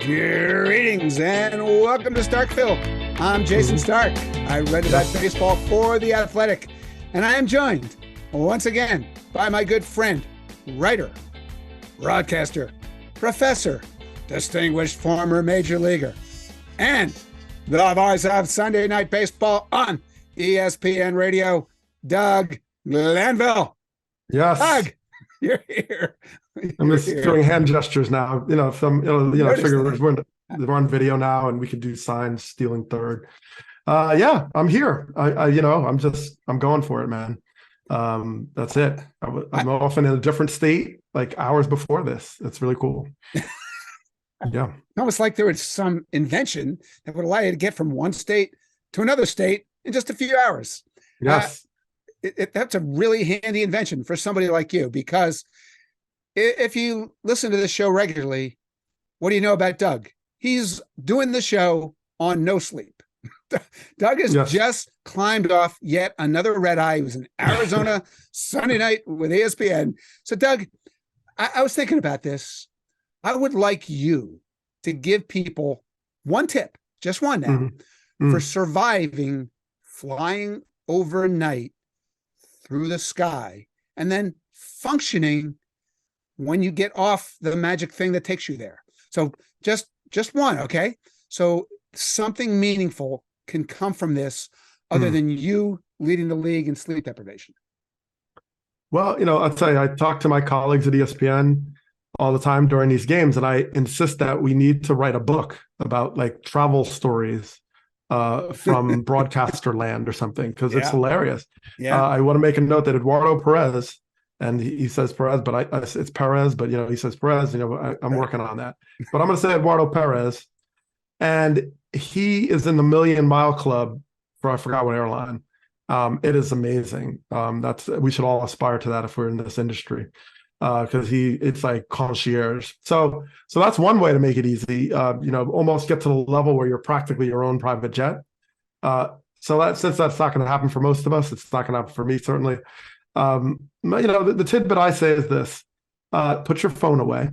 Greetings and welcome to Starkville. I'm Jason Stark. I write about baseball for The Athletic, and I am joined once again by my good friend, writer, broadcaster, professor, distinguished former major leaguer, and the voice of Sunday Night Baseball on ESPN Radio, Doug Glanville. Yes. Doug, you're here. I'm just doing hand gestures now. Figure we're on video now and we can do signs, stealing third. I'm here. I'm going for it, man. That's it. I'm often in a different state, like hours before this. It's really cool. Yeah. Almost like there was some invention that would allow you to get from one state to another state in just a few hours. Yes. That's a really handy invention for somebody like you, because if you listen to this show regularly, what do you know about Doug? He's doing the show on no sleep. Doug has just climbed off yet another red eye. He was in Arizona Sunday night with ESPN. So, Doug, I was thinking about this. I would like you to give people one tip, just one now, for surviving flying overnight through the sky and then functioning when you get off the magic thing that takes you there. So just one, okay? So something meaningful can come from this other than you leading the league in sleep deprivation. Well, I'll tell you, I talk to my colleagues at ESPN all the time during these games, and I insist that we need to write a book about like travel stories from broadcaster land or something, because it's hilarious. Yeah. I want to make a note that Eduardo Perez, and he says Perez, but it's Perez, but he says Perez. I'm working on that, but I'm going to say Eduardo Perez, and he is in the Million Mile Club for I forgot what airline. It is amazing. We should all aspire to that if we're in this industry, because it's like concierge. So that's one way to make it easy. Almost get to the level where you're practically your own private jet. Since that's not going to happen for most of us, it's not going to happen for me certainly. The tidbit I say is this: put your phone away,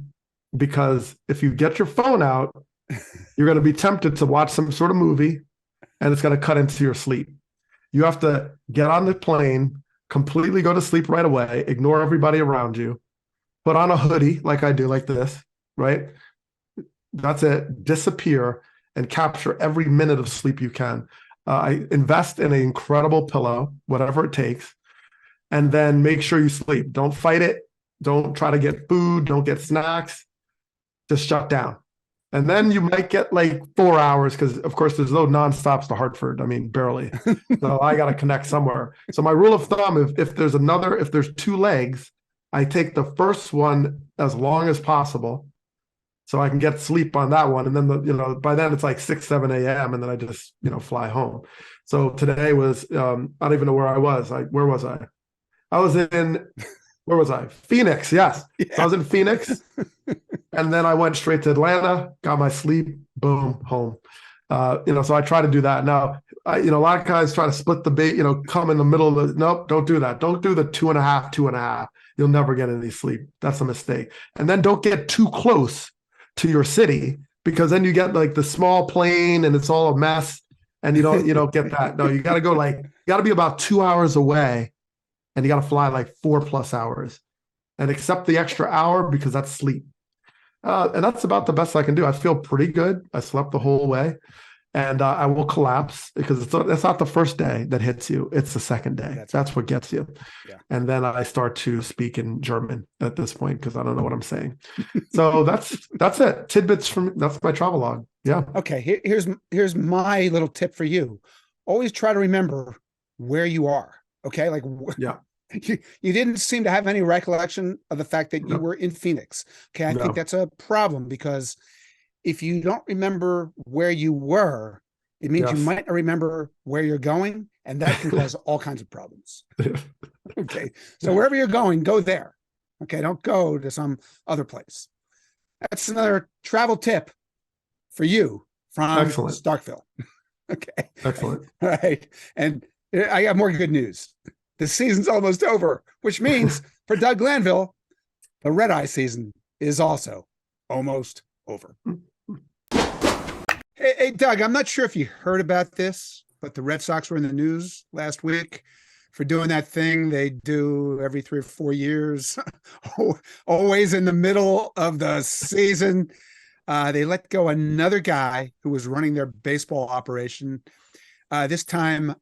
because if you get your phone out, you're going to be tempted to watch some sort of movie, and it's going to cut into your sleep. You have to get on the plane, completely go to sleep right away, ignore everybody around you, put on a hoodie like I do, like this, right? That's it. Disappear and capture every minute of sleep you can. I invest in an incredible pillow, whatever it takes, and then make sure you sleep. Don't fight it. Don't try to get food. Don't get snacks. Just shut down. And then you might get like 4 hours, because of course there's no nonstops to Hartford. I mean, barely. So I got to connect somewhere. So my rule of thumb, if there's two legs, I take the first one as long as possible so I can get sleep on that one. And then, by then it's like 6, 7 a.m. And then I just, fly home. So today was, I don't even know where I was. Where was I? Where was I? Phoenix. Yes. Yeah. So I was in Phoenix, and then I went straight to Atlanta, got my sleep, boom, home. So I try to do that. Now, a lot of guys try to split the bait, come in the middle of the, nope, don't do that. Don't do the 2.5. You'll never get any sleep. That's a mistake. And then don't get too close to your city, because then you get like the small plane and it's all a mess, and you don't get that. No, you got to be about 2 hours away, and you got to fly like 4+ hours and accept the extra hour, because that's sleep. And that's about the best I can do. I feel pretty good. I slept the whole way, and I will collapse, because it's not the first day that hits you. It's the second day. That's what gets you. Yeah. And then I start to speak in German at this point, because I don't know what I'm saying. So that's it. Tidbits that's my travel log. Yeah. Okay. Here's my little tip for you. Always try to remember where you are. Okay. Like, yeah. You didn't seem to have any recollection of the fact that you were in Phoenix. Okay. I think that's a problem, because if you don't remember where you were, it means you might not remember where you're going, and that can cause all kinds of problems. Okay. So wherever you're going, go there. Okay. Don't go to some other place. That's another travel tip for you from Starkville. Okay. Excellent. All right. And I got more good news. The season's almost over, which means for Doug Glanville, the red eye season is also almost over. Hey, Doug, I'm not sure if you heard about this, but the Red Sox were in the news last week for doing that thing they do every 3 or 4 years, always in the middle of the season. They let go another guy who was running their baseball operation. This time,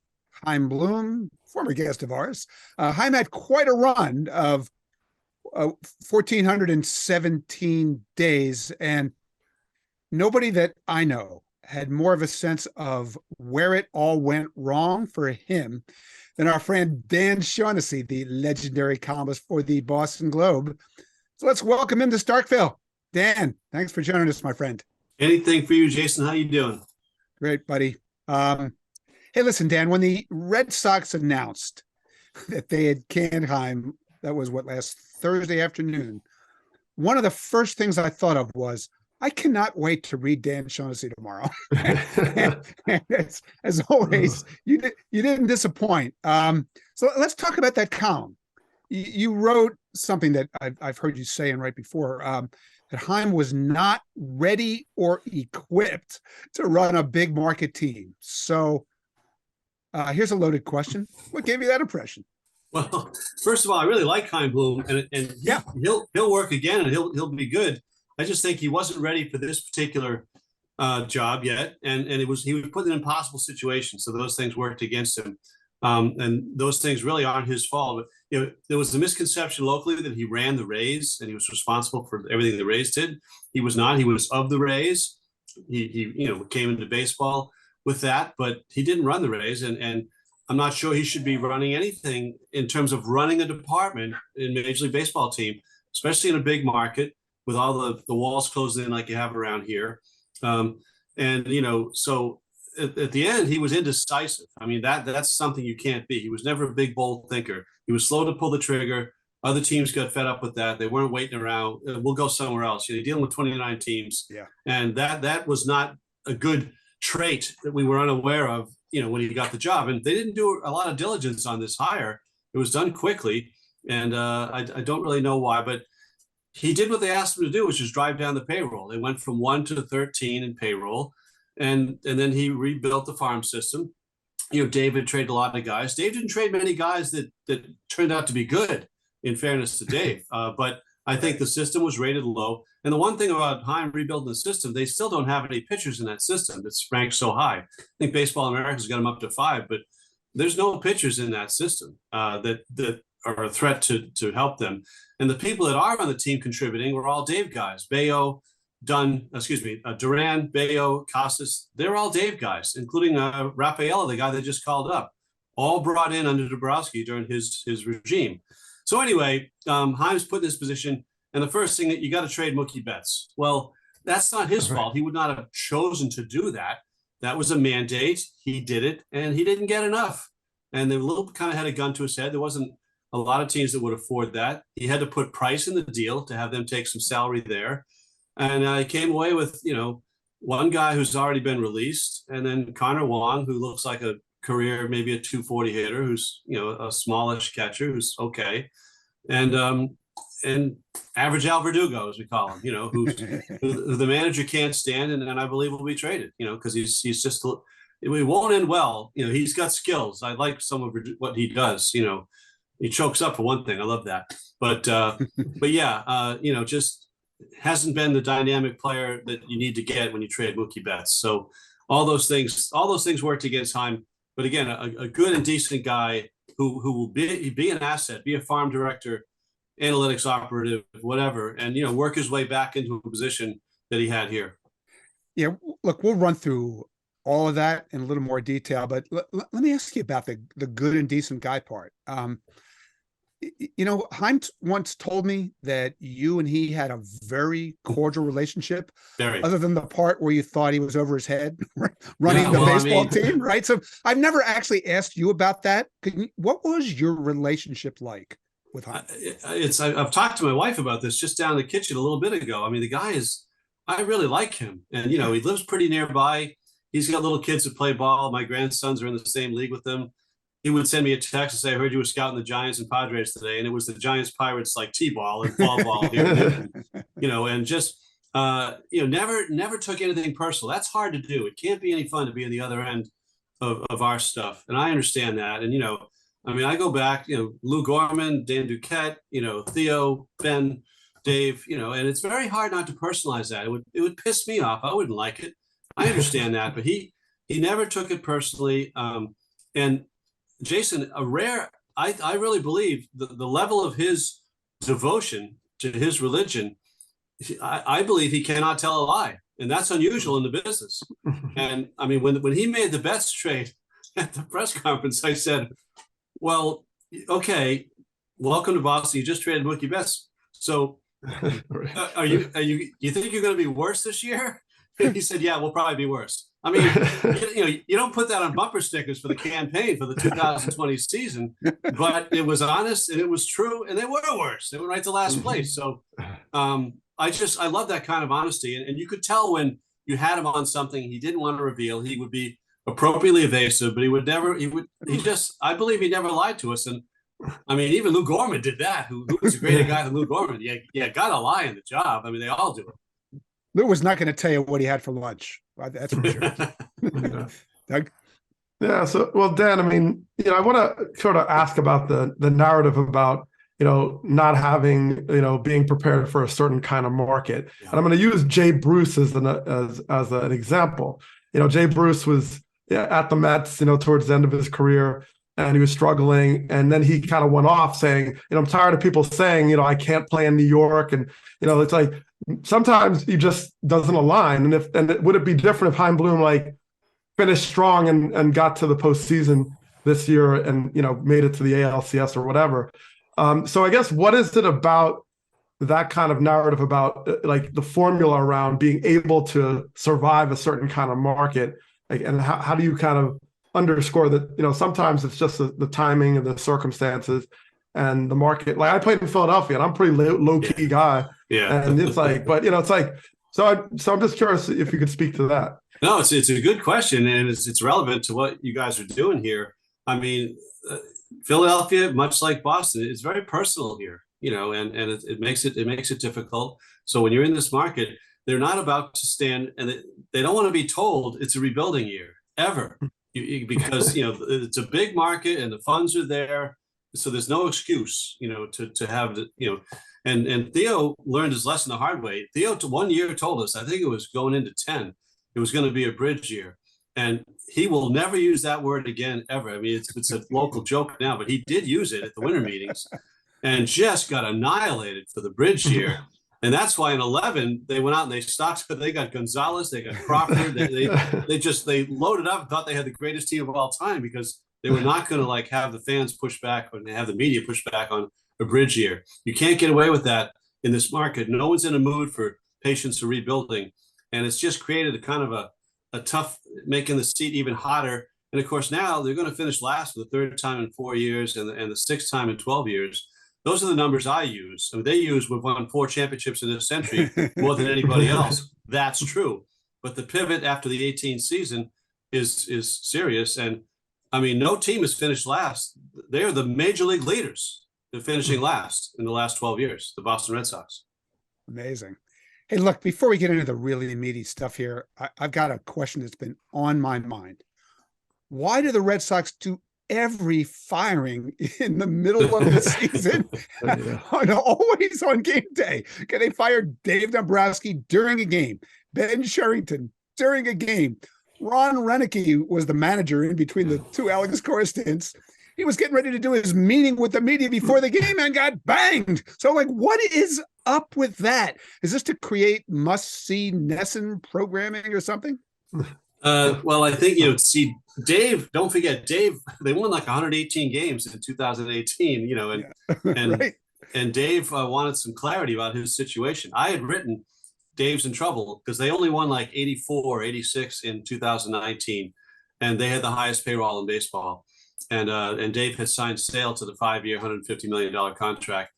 Chaim Bloom, former guest of ours. Chaim had quite a run of 1,417 days, and nobody that I know had more of a sense of where it all went wrong for him than our friend Dan Shaughnessy, the legendary columnist for the Boston Globe. So let's welcome him to Starkville. Dan, thanks for joining us, my friend. Anything for you, Jason. How you doing? Great, buddy. Hey, listen, Dan, when the Red Sox announced that they had canned Chaim, that was last Thursday afternoon, one of the first things I thought of was, I cannot wait to read Dan Shaughnessy tomorrow. and as always, you didn't disappoint. So let's talk about that column. You wrote something that I've heard you say and right before, that Chaim was not ready or equipped to run a big market team. So here's a loaded question. What gave you that impression? Well, first of all, I really like Chaim Bloom, and Yeah, he'll work again, and he'll be good. I just think he wasn't ready for this particular job yet, and he was put in an impossible situation. So those things worked against him, and those things really aren't his fault. But there was a misconception locally that he ran the Rays and he was responsible for everything the Rays did. He was not. He was of the Rays. He came into baseball with that, but he didn't run the Rays, and I'm not sure he should be running anything in terms of running a department in Major League Baseball team, especially in a big market with all the walls closed in like you have around here. So at the end, he was indecisive. I mean, that's something you can't be. He was never a big, bold thinker. He was slow to pull the trigger. Other teams got fed up with that. They weren't waiting around. We'll go somewhere else. You're dealing with 29 teams. Yeah. And that was not a good trait that we were unaware of, when he got the job. And they didn't do a lot of diligence on this hire. It was done quickly. And I don't really know why, but he did what they asked him to do, which is drive down the payroll. They went from 1 to 13 in payroll, and then he rebuilt the farm system. David traded a lot of guys. Dave didn't trade many guys that turned out to be good, in fairness to Dave. But I think the system was rated low. And the one thing about Chaim rebuilding the system, they still don't have any pitchers in that system. It's ranked so high. I think Baseball America's got them up to 5, but there's no pitchers in that system that are a threat to help them. And the people that are on the team contributing were all Dave guys. Duran, Bayo, Casas. They're all Dave guys, including Rafaela, the guy they just called up, all brought in under Dabrowski during his regime. So anyway, Chaim's put in this position, and the first thing that you got to trade Mookie Betts. Well, that's not his fault. He would not have chosen to do that. That was a mandate. He did it, and he didn't get enough. And they kind of had a gun to his head. There wasn't a lot of teams that would afford that. He had to put price in the deal to have them take some salary there. And I came away with, one guy who's already been released, and then Connor Wong, who looks like a career, maybe a 240 hitter, who's, a smallish catcher who's okay. And average Al Verdugo, as we call him, who the manager can't stand, and I believe will be traded, because he's just, it won't end well. He's got skills. I like some of what he does, he chokes up for one thing. I love that. But yeah, just hasn't been the dynamic player that you need to get when you trade Mookie Betts. So all those things worked against Chaim. But again, a good and decent guy who will be an asset, be a farm director, analytics operative, whatever, and work his way back into a position that he had here. Yeah, look, we'll run through all of that in a little more detail, but let me ask you about the good and decent guy part. Chaim once told me that you and he had a very cordial relationship, other than the part where you thought he was over his head running the baseball team, right? So I've never actually asked you about that. What was your relationship like with Chaim? I've talked to my wife about this just down in the kitchen a little bit ago. I mean, the guy I really like him, and he lives pretty nearby. He's got little kids that play ball. My grandsons are in the same league with them. He would send me a text and say, I heard you were scouting the Giants and Padres today. And it was the Giants Pirates like T-ball and fall ball here. And just never took anything personal. That's hard to do. It can't be any fun to be on the other end of our stuff. And I understand that. And, I go back, Lou Gorman, Dan Duquette, Theo, Ben, Dave, and it's very hard not to personalize that. It would piss me off. I wouldn't like it. I understand that, but he never took it personally. And Jason, I really believe the level of his devotion to his religion, I believe he cannot tell a lie. And that's unusual in the business. And I mean, when he made the Betts trade at the press conference, I said, well, okay, welcome to Boston. You just traded Mookie Betts. So you think you're going to be worse this year? He said, yeah, we'll probably be worse. I mean, you don't put that on bumper stickers for the campaign for the 2020 season, but it was honest and it was true, and they were worse. They went right to last place. So I love that kind of honesty. And you could tell when you had him on something he didn't want to reveal, he would be appropriately evasive, but I believe he never lied to us. And I mean, even Lou Gorman did that, who was a greater guy than Lou Gorman. Yeah, got to lie in the job. I mean, they all do it. Lou was not going to tell you what he had for lunch. That's for sure. Doug? Yeah. So, well, Dan, I mean, I want to sort of ask about the narrative about, not having, being prepared for a certain kind of market. Yeah. And I'm going to use Jay Bruce as an example. Jay Bruce was at the Mets, towards the end of his career, and he was struggling. And then he kind of went off saying, I'm tired of people saying, I can't play in New York. And, it's like, sometimes he just doesn't align. And would it be different if Chaim Bloom finished strong and got to the postseason this year and made it to the ALCS or whatever? So I guess, what is it about that kind of narrative about the formula around being able to survive a certain kind of market, and how do you kind of underscore that sometimes it's just the timing and the circumstances and the market? Like, I played in Philadelphia and I'm a pretty low-key guy. Yeah. And it's so I'm just curious if you could speak to that. No, it's a good question, and it's relevant to what you guys are doing here. I mean, Philadelphia, much like Boston, it's very personal here, and it makes it difficult. So when you're in this market, they're not about to stand, and they don't want to be told it's a rebuilding year ever, because it's a big market and the funds are there, so there's no excuse, to have the, and Theo learned his lesson the hard way. Theo 1 year told us, I think it was going into 10, it was going to be a bridge year. And he will never use that word again, ever. I mean, it's a local joke now, but he did use it at the winter meetings and just got annihilated for the bridge year. And that's why in 11, they went out and they stocked, but they got Gonzalez, they got Crawford. They loaded up and thought they had the greatest team of all time, because they were not going to have the fans push back and have the media push back on a bridge year. You can't get away with that in this market. No one's in a mood for patience or rebuilding. And it's just created a kind of a tough, making the seat even hotter. And of course, now they're going to finish last for the third time in 4 years and the sixth time in 12 years. Those are the numbers I use. I mean, we've won 4 championships in this century, more than anybody else. That's true. But the pivot after the 18 season is serious. And I mean, no team has finished last. They are the major league leaders in finishing last in the last 12 years, the Boston Red Sox. Amazing. Hey, look, before we get into the really meaty stuff here, I've got a question that's been on my mind. Why do the Red Sox do every firing in the middle of the season? Always on game day? Can they fire Dave Dombrowski during a game? Ben Sherrington during a game? Ron Renicky was the manager in between the two Alex Cora stints. He was getting ready to do his meeting with the media before the game and got banged. So, what is up with that? Is this to create must-see Nesson programming or something? Well, I think, Dave, don't forget, Dave, they won 118 games in 2018, and right. And Dave wanted some clarity about his situation. I had written Dave's in trouble because they only won 84, 86 in 2019, and they had the highest payroll in baseball. And Dave had signed Sale to the 5-year, $150 million contract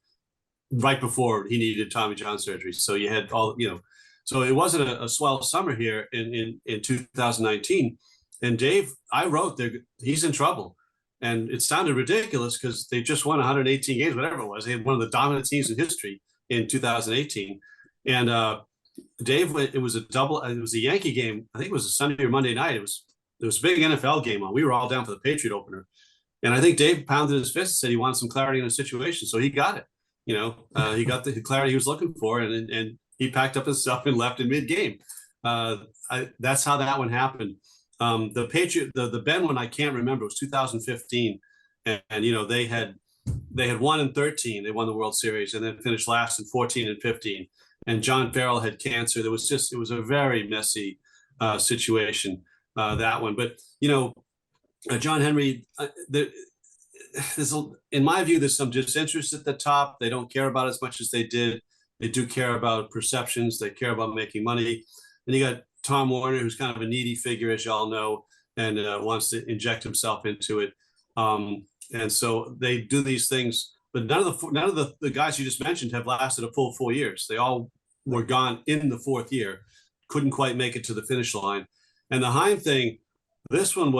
right before he needed Tommy John surgery. So you had so it wasn't a swell summer here in 2019. And Dave, I wrote there, he's in trouble. And it sounded ridiculous because they just won 118 games, whatever it was. They had one of the dominant teams in history in 2018. And Dave, it was a double. It was a Yankee game. I think it was a Sunday or Monday night. There was a big NFL game on. We were all down for the Patriot opener, and I think Dave pounded his fist and said he wanted some clarity in the situation. So he got it. He got the clarity he was looking for, and he packed up his stuff and left in mid game. That's how that one happened. The Patriot, the Ben one, I can't remember. It was 2015, and they had 1-13. They won the World Series, and then finished last in 14 and 15. And John Farrell had cancer. It was a very messy situation, that one. But John Henry, in my view, there's some disinterest at the top. They don't care about as much as they did. They do care about perceptions. They care about making money. And you got Tom Warner, who's kind of a needy figure, as y'all know, and wants to inject himself into it. And so they do these things, but none of the guys you just mentioned have lasted a full 4 years. They all were gone in the fourth year, couldn't quite make it to the finish line. And the Chaim thing, this one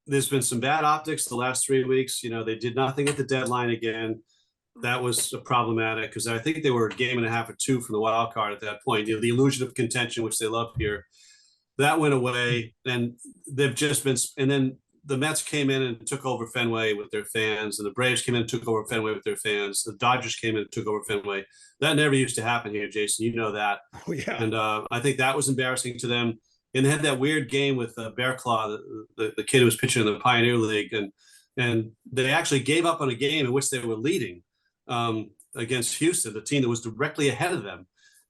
there's been some bad optics the last 3 weeks. They did nothing at the deadline again. That was problematic because I think they were a game and a half or two from the wild card at that point. The illusion of contention, which they love here, that went away. And they've just been, and then the Mets came in and took over Fenway with their fans, and the Braves came in and took over Fenway with their fans. The Dodgers came in and took over Fenway. That never used to happen here, Jason. You know that. Oh, yeah. And I think that was embarrassing to them. And they had that weird game with Bear Claw, the kid who was pitching in the Pioneer League, and they actually gave up on a game in which they were leading against Houston, the team that was directly ahead of them.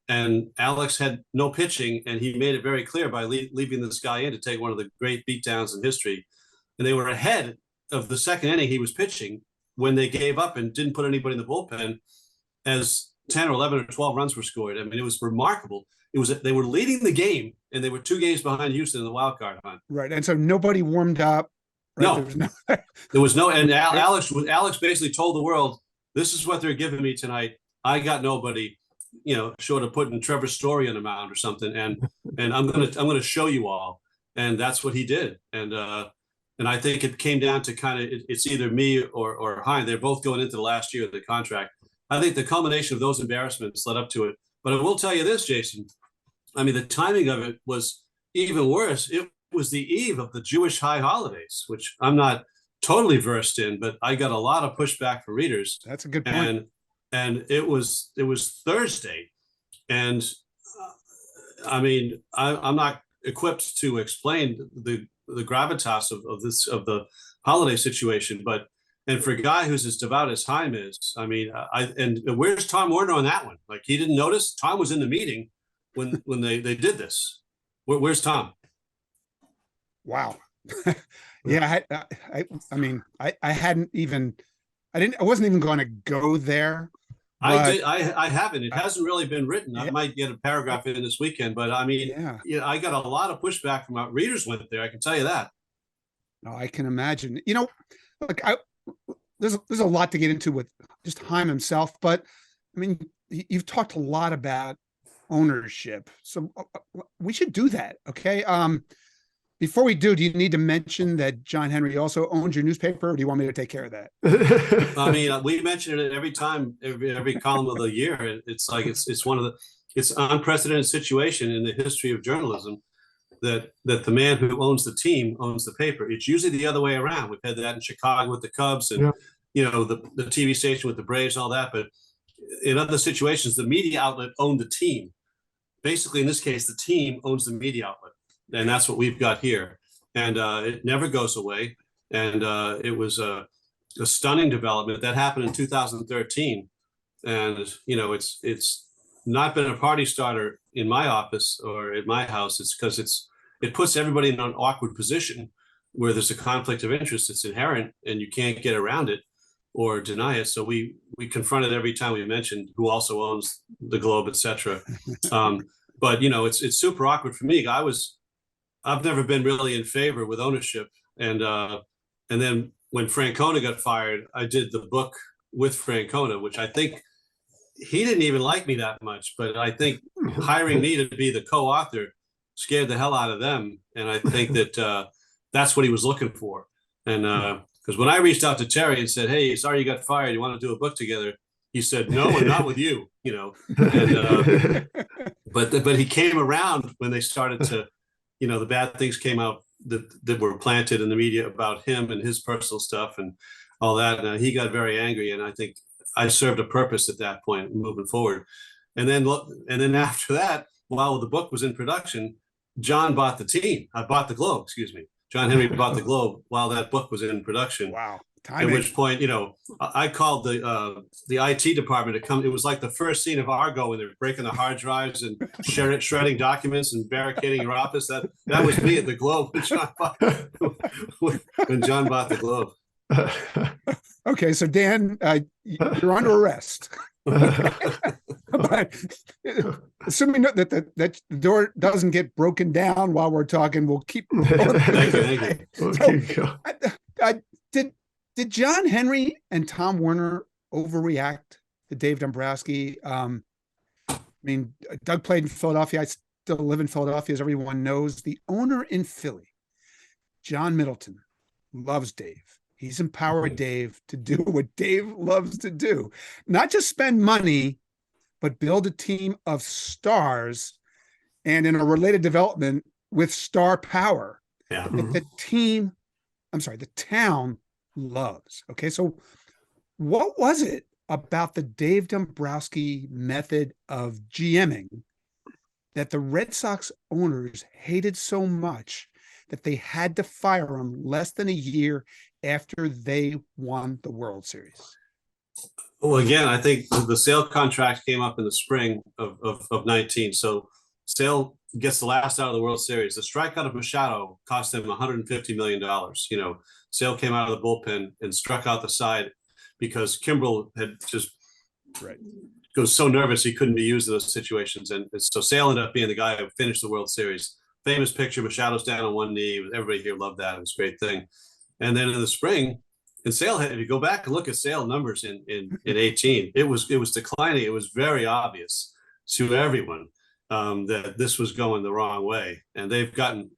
And Alex had no pitching, and he made it very clear by leaving this guy in to take one of the great beatdowns in history. And they were ahead of the second inning he was pitching when they gave up and didn't put anybody in the bullpen as 10 or 11 or 12 runs were scored. I mean, it was remarkable. They were leading the game, and they were 2 games behind Houston in the wild card hunt. Right. And so nobody warmed up. Right? No, there was no, and Alex basically told the world, this is what they're giving me tonight. I got nobody, short of putting Trevor Story on the mound or something. And I'm going to show you all. And that's what he did. And I think it came down to kind of, it's either me or Chaim. They're both going into the last year of the contract. I think the culmination of those embarrassments led up to it. But I will tell you this, Jason. I mean, the timing of it was even worse. It was the eve of the Jewish high holidays, which I'm not totally versed in, but I got a lot of pushback from readers. That's a good point. And it was Thursday. And I mean, I'm not equipped to explain the gravitas of the holiday situation, and for a guy who's as devout as Chaim is, I mean, and where's Tom Warner on that one? Like, he didn't notice. Tom was in the meeting when they did this. Where's Tom? Wow. Yeah. I mean, I wasn't even going to go there. I haven't. It hasn't really been written. I might get a paragraph in this weekend, but I mean, I got a lot of pushback from our readers went there. I can tell you that. No, I can imagine. Look, there's a lot to get into with just Chaim himself, but I mean, you've talked a lot about ownership, so we should do that. Okay. Before we do you need to mention that John Henry also owns your newspaper, or do you want me to take care of that? I mean, we mention it every time, every column of the year. It's like it's an unprecedented situation in the history of journalism that the man who owns the team owns the paper. It's usually the other way around. We've had that in Chicago with the Cubs, and the TV station with the Braves and all that. But in other situations, the media outlet owned the team. Basically, in this case, the team owns the media outlet. And that's what we've got here. And it never goes away. And it was a stunning development that happened in 2013. And, it's not been a party starter in my office or at my house. It's because it puts everybody in an awkward position where there's a conflict of interest. It's inherent and you can't get around it or deny it. So we confront it every time we mention who also owns the Globe, et cetera. But, it's super awkward for me. I've never been really in favor with ownership. And then when Francona got fired, I did the book with Francona, which I think he didn't even like me that much, but I think hiring me to be the co-author scared the hell out of them. And I think that that's what he was looking for. And because when I reached out to Terry and said, hey, sorry you got fired, you want to do a book together? He said, no, and not with you, And but he came around when they started to, the bad things came out that were planted in the media about him and his personal stuff and all that. And he got very angry, and I think I served a purpose at that point moving forward. And then after that, while the book was in production, John bought the team. I bought the Globe, excuse me. John Henry bought the Globe while that book was in production. Wow. Timing. At which point, I called the IT department to come. It was like the first scene of Argo when they're breaking the hard drives and shredding documents and barricading your office. That was me at the Globe when John bought the Globe. Okay, so Dan, you're under arrest. But assuming that the door doesn't get broken down while we're talking, we'll keep going. Thank you. Did John Henry and Tom Werner overreact to Dave Dombrowski? I mean, Doug played in Philadelphia. I still live in Philadelphia, as everyone knows. The owner in Philly, John Middleton, loves Dave. He's empowered Dave to do what Dave loves to do. Not just spend money, but build a team of stars, and in a related development with star power. Yeah. The town loves. Okay, so what was it about the Dave Dombrowski method of GMing that the Red Sox owners hated so much that they had to fire him less than a year after they won the World Series? Well, again, I think the Sale contract came up in the spring of 19. So Sale gets the last out of the World Series. The strikeout of Machado cost them $150 million. Sale came out of the bullpen and struck out the side because Kimbrel had just was so nervous he couldn't be used in those situations. And so Sale ended up being the guy who finished the World Series. Famous picture, Machado's down on one knee. Everybody here loved that. It was a great thing. And then in the spring, and Sale had, if you go back and look at Sale numbers in 18, it was declining. It was very obvious to everyone that this was going the wrong way. And they've gotten,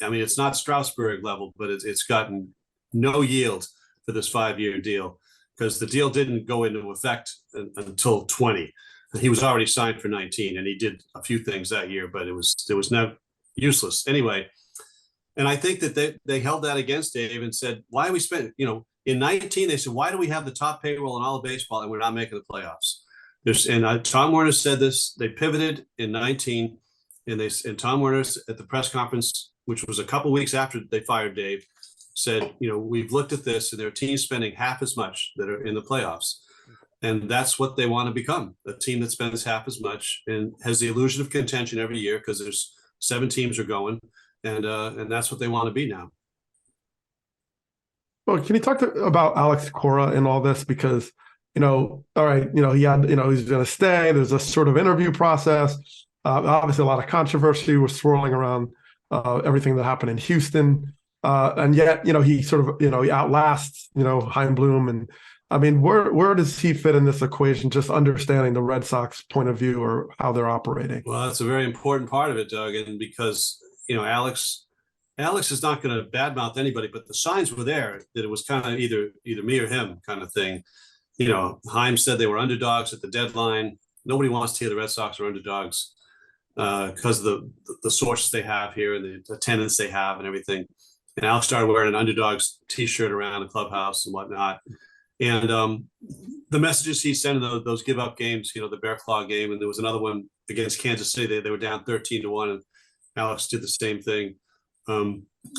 I mean, it's not Strasburg level, but it's gotten no yield for this 5-year deal because the deal didn't go into effect until 20. He was already signed for 19, and he did a few things that year, but it was now useless anyway. And I think that they held that against Dave and said, why are we spending, in 19, they said, why do we have the top payroll in all of baseball and we're not making the playoffs? Tom Werner said this, they pivoted in 19, and Tom Werner at the press conference, which was a couple of weeks after they fired Dave, said, we've looked at this and their team's spending half as much that are in the playoffs. And that's what they want to become, a team that spends half as much and has the illusion of contention every year because there's 7 teams are going. And that's what they want to be now. Well, can you talk about Alex Cora in all this? Because, all right, he had, he's going to stay. There's a sort of interview process. Obviously, a lot of controversy was swirling around everything that happened in Houston. And yet, he sort of, he outlasts, Chaim Bloom. And I mean, where does he fit in this equation? Just understanding the Red Sox point of view or how they're operating. Well, that's a very important part of it, Doug. And because, Alex is not going to badmouth anybody, but the signs were there that it was kind of either me or him kind of thing. Chaim said they were underdogs at the deadline. Nobody wants to hear the Red Sox are underdogs because of the sources they have here and the attendance they have and everything. And Alex started wearing an underdogs T-shirt around the clubhouse and whatnot. And the messages he sent in those give up games, the Bear Claw game, and there was another one against Kansas City. They were down 13-1, and Alex did the same thing.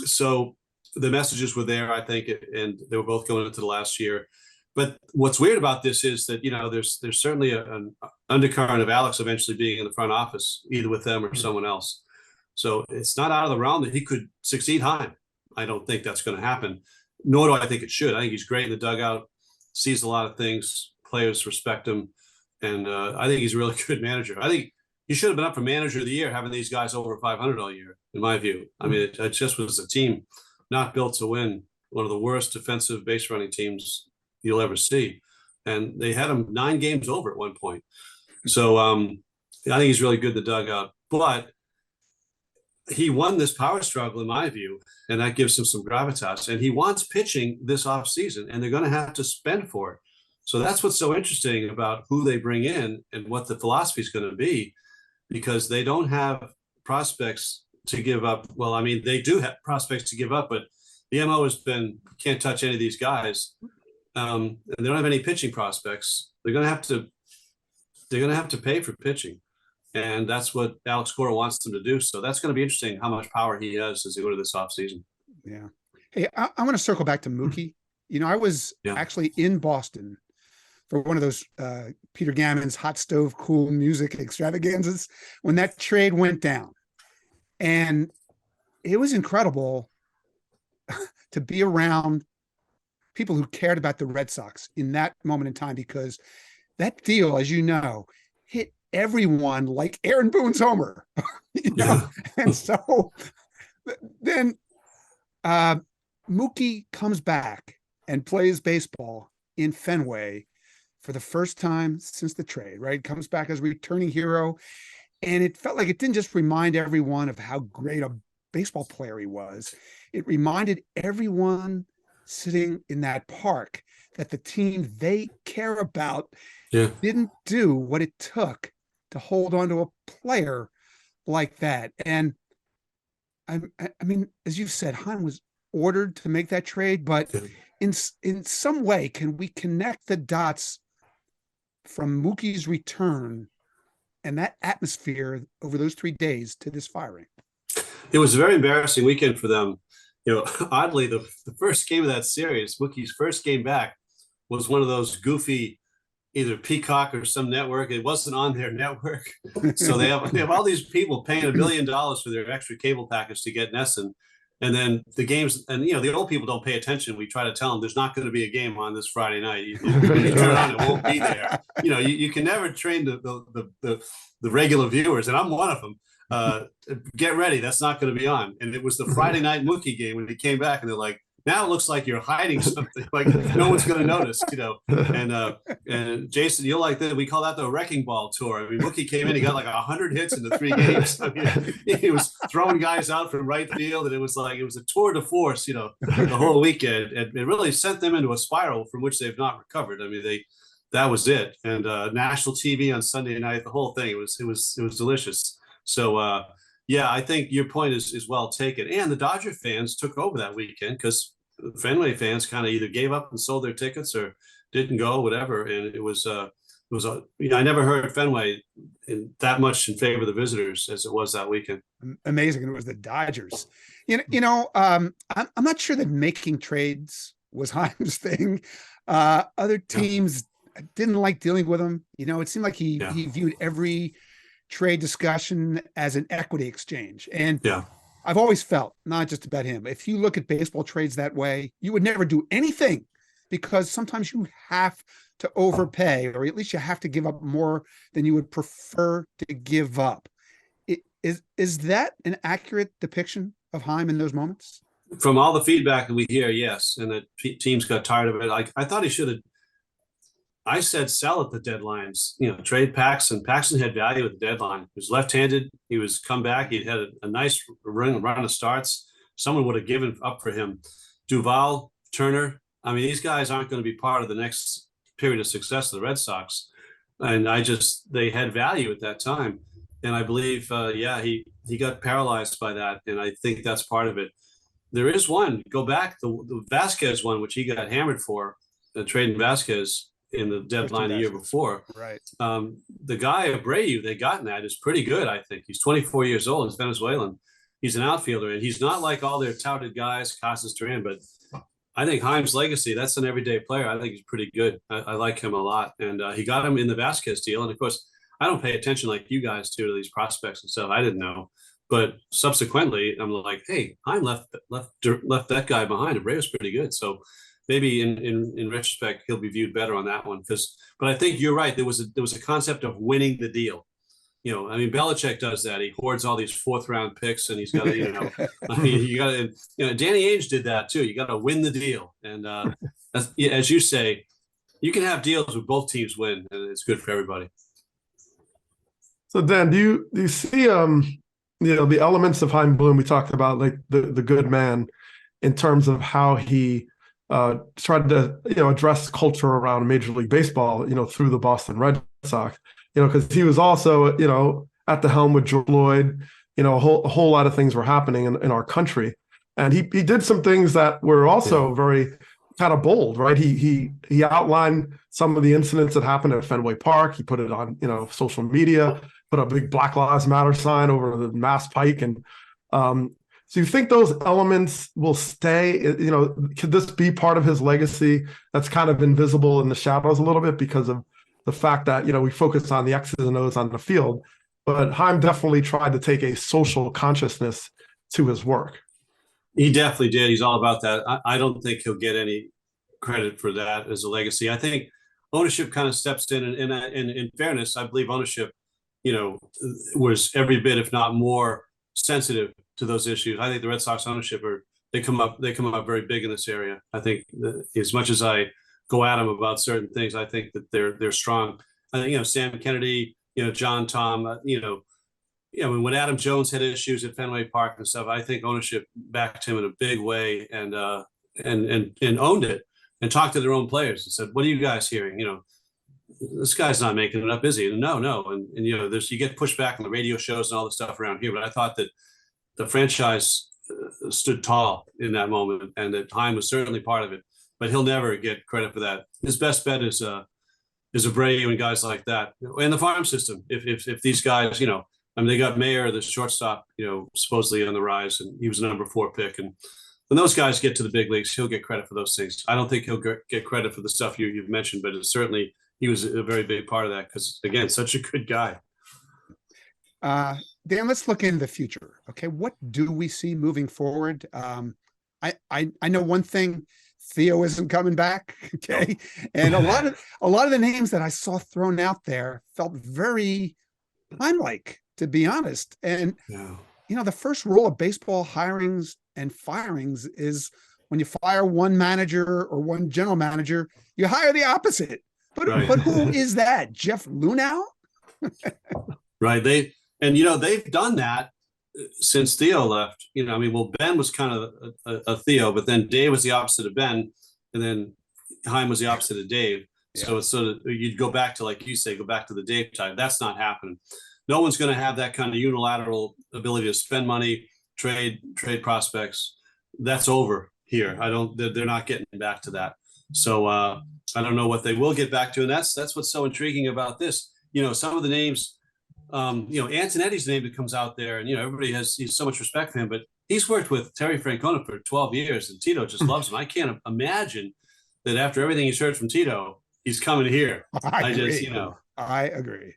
So the messages were there, I think, and they were both going into the last year. But what's weird about this is that, there's certainly an undercurrent of Alex eventually being in the front office, either with them or someone else. So it's not out of the realm that he could succeed Chaim. I don't think that's going to happen, nor do I think it should. I think he's great in the dugout, sees a lot of things, players respect him, and I think he's a really good manager. I think he should have been up for manager of the year, having these guys over 500 all year, in my view. I mean, it just was a team not built to win, one of the worst defensive base running teams you'll ever see. And they had him 9 games over at one point. So I think he's really good in the dugout. But he won this power struggle, in my view, and that gives him some gravitas. And he wants pitching this offseason, and they're going to have to spend for it. So that's what's so interesting about who they bring in and what the philosophy is going to be. because they don't have prospects to give up. Well, I mean, they do have prospects to give up, but the MO has been can't touch any of these guys, and they don't have any pitching prospects. They're going to have to pay for pitching, and that's what Alex Cora wants them to do. So that's going to be interesting how much power he has as they go to this offseason. Yeah. Hey, I want to circle back to Mookie. You know, I was actually in Boston for one of those Peter Gammon's hot stove cool music extravaganzas when that trade went down. And it was incredible to be around people who cared about the Red Sox in that moment in time, because that deal, as you know, hit everyone like Aaron Boone's homer. You know? Yeah. And so then Mookie comes back and plays baseball in Fenway for the first time since the trade, right? Comes back as a returning hero. And it felt like it didn't just remind everyone of how great a baseball player he was. It reminded everyone sitting in that park that the team they care about didn't do what it took to hold on to a player like that. And I mean, as you said, Chaim was ordered to make that trade, but in some way, can we connect the dots from Mookie's return and that atmosphere over those 3 days to this firing? It was a very embarrassing weekend for them. You know, oddly, the first game of that series, Mookie's first game back, was one of those goofy, either Peacock or some network. It wasn't on their network. So they have all these people paying $1 million for their extra cable package to get NESN. And then the games, and, you know, the old people don't pay attention. We try to tell them there's not going to be a game on this Friday night. You turn on, it won't be there. You know, you can never train the regular viewers, and I'm one of them. Get ready, that's not going to be on. And it was the Friday night Mookie game when he came back, and they're like, now it looks like you're hiding something, like no one's going to notice, you know. And Jason, you'll like that. We call that the wrecking ball tour. I mean, Mookie came in, he got like 100 hits in the 3 games. I mean, he was throwing guys out from right field, and it was a tour de force, you know, the whole weekend. And it really sent them into a spiral from which they've not recovered. I mean, that was it. And national TV on Sunday night, the whole thing, it was delicious. So yeah, I think your point is well taken. And the Dodger fans took over that weekend because Fenway fans kind of either gave up and sold their tickets or didn't go, whatever. And it was you know, I never heard Fenway that much in favor of the visitors as it was that weekend. Amazing. And it was the Dodgers. I'm not sure that making trades was Chaim's thing. Other teams didn't like dealing with him. You know, it seemed like he viewed every trade discussion as an equity exchange. And I've always felt, not just about him, if you look at baseball trades that way, you would never do anything, because sometimes you have to overpay, or at least you have to give up more than you would prefer to give up. Is that an accurate depiction of Chaim in those moments? From all the feedback that we hear, yes. And that teams got tired of it. I thought he should have. I said sell at the deadlines, you know, trade Paxton. Paxton had value at the deadline. He was left-handed. He was come back. He'd had a nice run of starts. Someone would have given up for him. Duvall, Turner. I mean, these guys aren't going to be part of the next period of success of the Red Sox. And they had value at that time. And I believe, he got paralyzed by that. And I think that's part of it. There is one, go back, the Vasquez one, which he got hammered for, trading Vasquez in the deadline the year before. Right. The guy Abreu they got in that is pretty good, I think. He's 24 years old. He's Venezuelan. He's an outfielder, and he's not like all their touted guys, Casas, Duran, but I think Chaim's legacy, that's an everyday player. I think he's pretty good. I like him a lot. And he got him in the Vasquez deal. And of course, I don't pay attention like you guys do to these prospects and stuff. I didn't know. But subsequently, I'm like, hey, Chaim left that guy behind. Abreu's pretty good. So maybe in retrospect, he'll be viewed better on that one. But I think you're right. There was a concept of winning the deal. You know, I mean, Belichick does that. He hoards all these 4th round picks, and he's got to, you know, I mean, you got to, you know, Danny Ainge did that too. You got to win the deal. And as you say, you can have deals where both teams win, and it's good for everybody. So Dan, do you see the elements of Chaim Bloom we talked about, like the good man, in terms of how he tried to, you know, address culture around Major League Baseball, you know, through the Boston Red Sox, you know, because he was also, you know, at the helm with George Floyd. A whole lot of things were happening in our country. And he did some things that were also very kind of bold, right? He outlined some of the incidents that happened at Fenway Park. He put it on, social media, put a big Black Lives Matter sign over the Mass Pike. And so you think those elements will stay? Could this be part of his legacy that's kind of invisible in the shadows a little bit because of the fact that, we focus on the X's and O's on the field, but Chaim definitely tried to take a social consciousness to his work. He definitely did. He's all about that. I don't think he'll get any credit for that as a legacy. I think ownership kind of steps in, and in fairness, I believe ownership, was every bit, if not more, sensitive to those issues. I think the Red Sox ownership they come up very big in this area. I think as much as I go at them about certain things, I think that they're strong. I think Sam Kennedy, John Tom, when Adam Jones had issues at Fenway Park and stuff, I think ownership backed him in a big way and owned it and talked to their own players and said, "What are you guys hearing? This guy's not making it up, is he?" And no. And you get pushed back on the radio shows and all the stuff around here. But I thought that the franchise stood tall in that moment, and that Chaim was certainly part of it. But he'll never get credit for that. His best bet is Abreu and guys like that, and the farm system. If these guys, they got Mayer, the shortstop, supposedly on the rise, and he was a number 4 pick. And when those guys get to the big leagues, he'll get credit for those things. I don't think he'll get credit for the stuff you've mentioned, but certainly he was a very big part of that because, again, such a good guy. Dan, let's look into the future. Okay, what do we see moving forward? I know one thing. Theo isn't coming back. Okay, and a lot of the names that I saw thrown out there felt very Chaim-like, to be honest. And the first rule of baseball hirings and firings is when you fire one manager or one general manager, you hire the opposite. But who is that? Jeff Lunau? Right. They've done that since Theo left. Ben was kind of a Theo, but then Dave was the opposite of Ben, and then Chaim was the opposite of Dave. Yeah. So it's sort of, you'd go back to, like you say, go back to the Dave type. That's not happening. No one's going to have that kind of unilateral ability to spend money, trade prospects. That's over here. They're not getting back to that. So I don't know what they will get back to. And that's what's so intriguing about this. Some of the names, Antonetti's name that comes out there, and, everybody has so much respect for him, but he's worked with Terry Francona for 12 years and Tito just loves him. I can't imagine that after everything he's heard from Tito, he's coming here. I agree.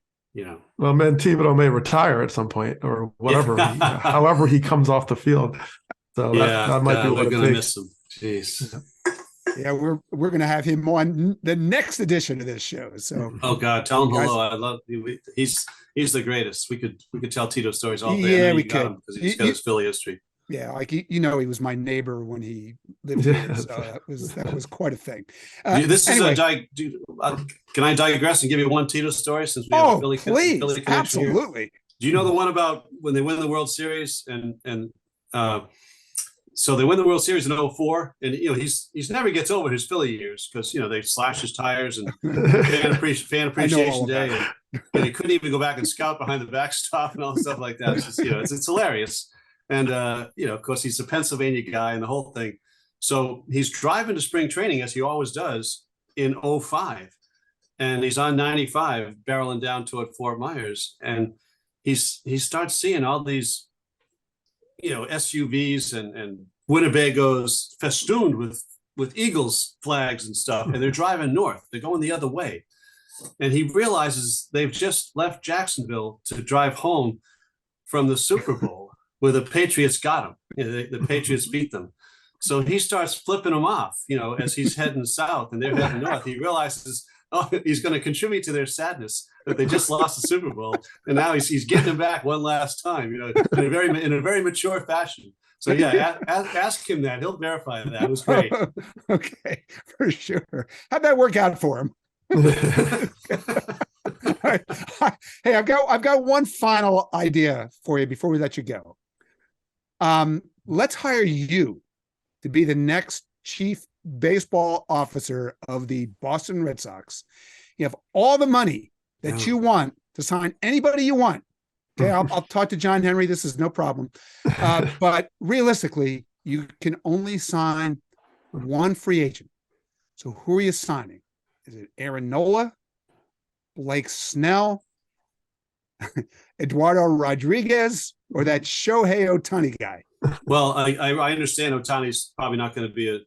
Well, man, Thibodeau may retire at some point or whatever, however he comes off the field. So that might be what we're going to miss him. Jeez. Yeah, we're going to have him on the next edition of this show. So, oh God, tell him hello. I love he's the greatest. We could tell Tito stories all day. Yeah, we could because he's got his Philly history. Yeah, like he was my neighbor when he lived here, so that was quite a thing. Anyway. Can I digress and give you one Tito story since we have a Philly connection absolutely. Here? Do you know the one about when they win the World Series and so they win the World Series in 2004, and he's never gets over his Philly years because they slash his tires and fan appreciation day, and he couldn't even go back and scout behind the backstop and all stuff like that. It's just it's hilarious. And, of course, he's a Pennsylvania guy and the whole thing. So he's driving to spring training, as he always does, in 2005. And he's on 95, barreling down toward Fort Myers. And he starts seeing all these, SUVs and Winnebagos festooned with Eagles flags and stuff. And they're driving north. They're going the other way. And he realizes they've just left Jacksonville to drive home from the Super Bowl. Where the Patriots got them, the Patriots beat them. So he starts flipping them off, as he's heading south and they're heading north. He realizes, he's going to contribute to their sadness that they just lost the Super Bowl, and now he's getting them back one last time, in a very mature fashion. So ask him that; he'll verify that. It was great. Okay, for sure. How'd that work out for him? Right. Hey, I've got one final idea for you before we let you go. Let's hire you to be the next chief baseball officer of the Boston Red Sox. You have all the money that you want to sign anybody you want. Okay, I'll talk to John Henry. This is no problem. But realistically, you can only sign one free agent. So who are you signing? Is it Aaron Nola, Blake Snell, Eduardo Rodriguez, or that Shohei Ohtani guy? Well, I understand Otani's probably not going to be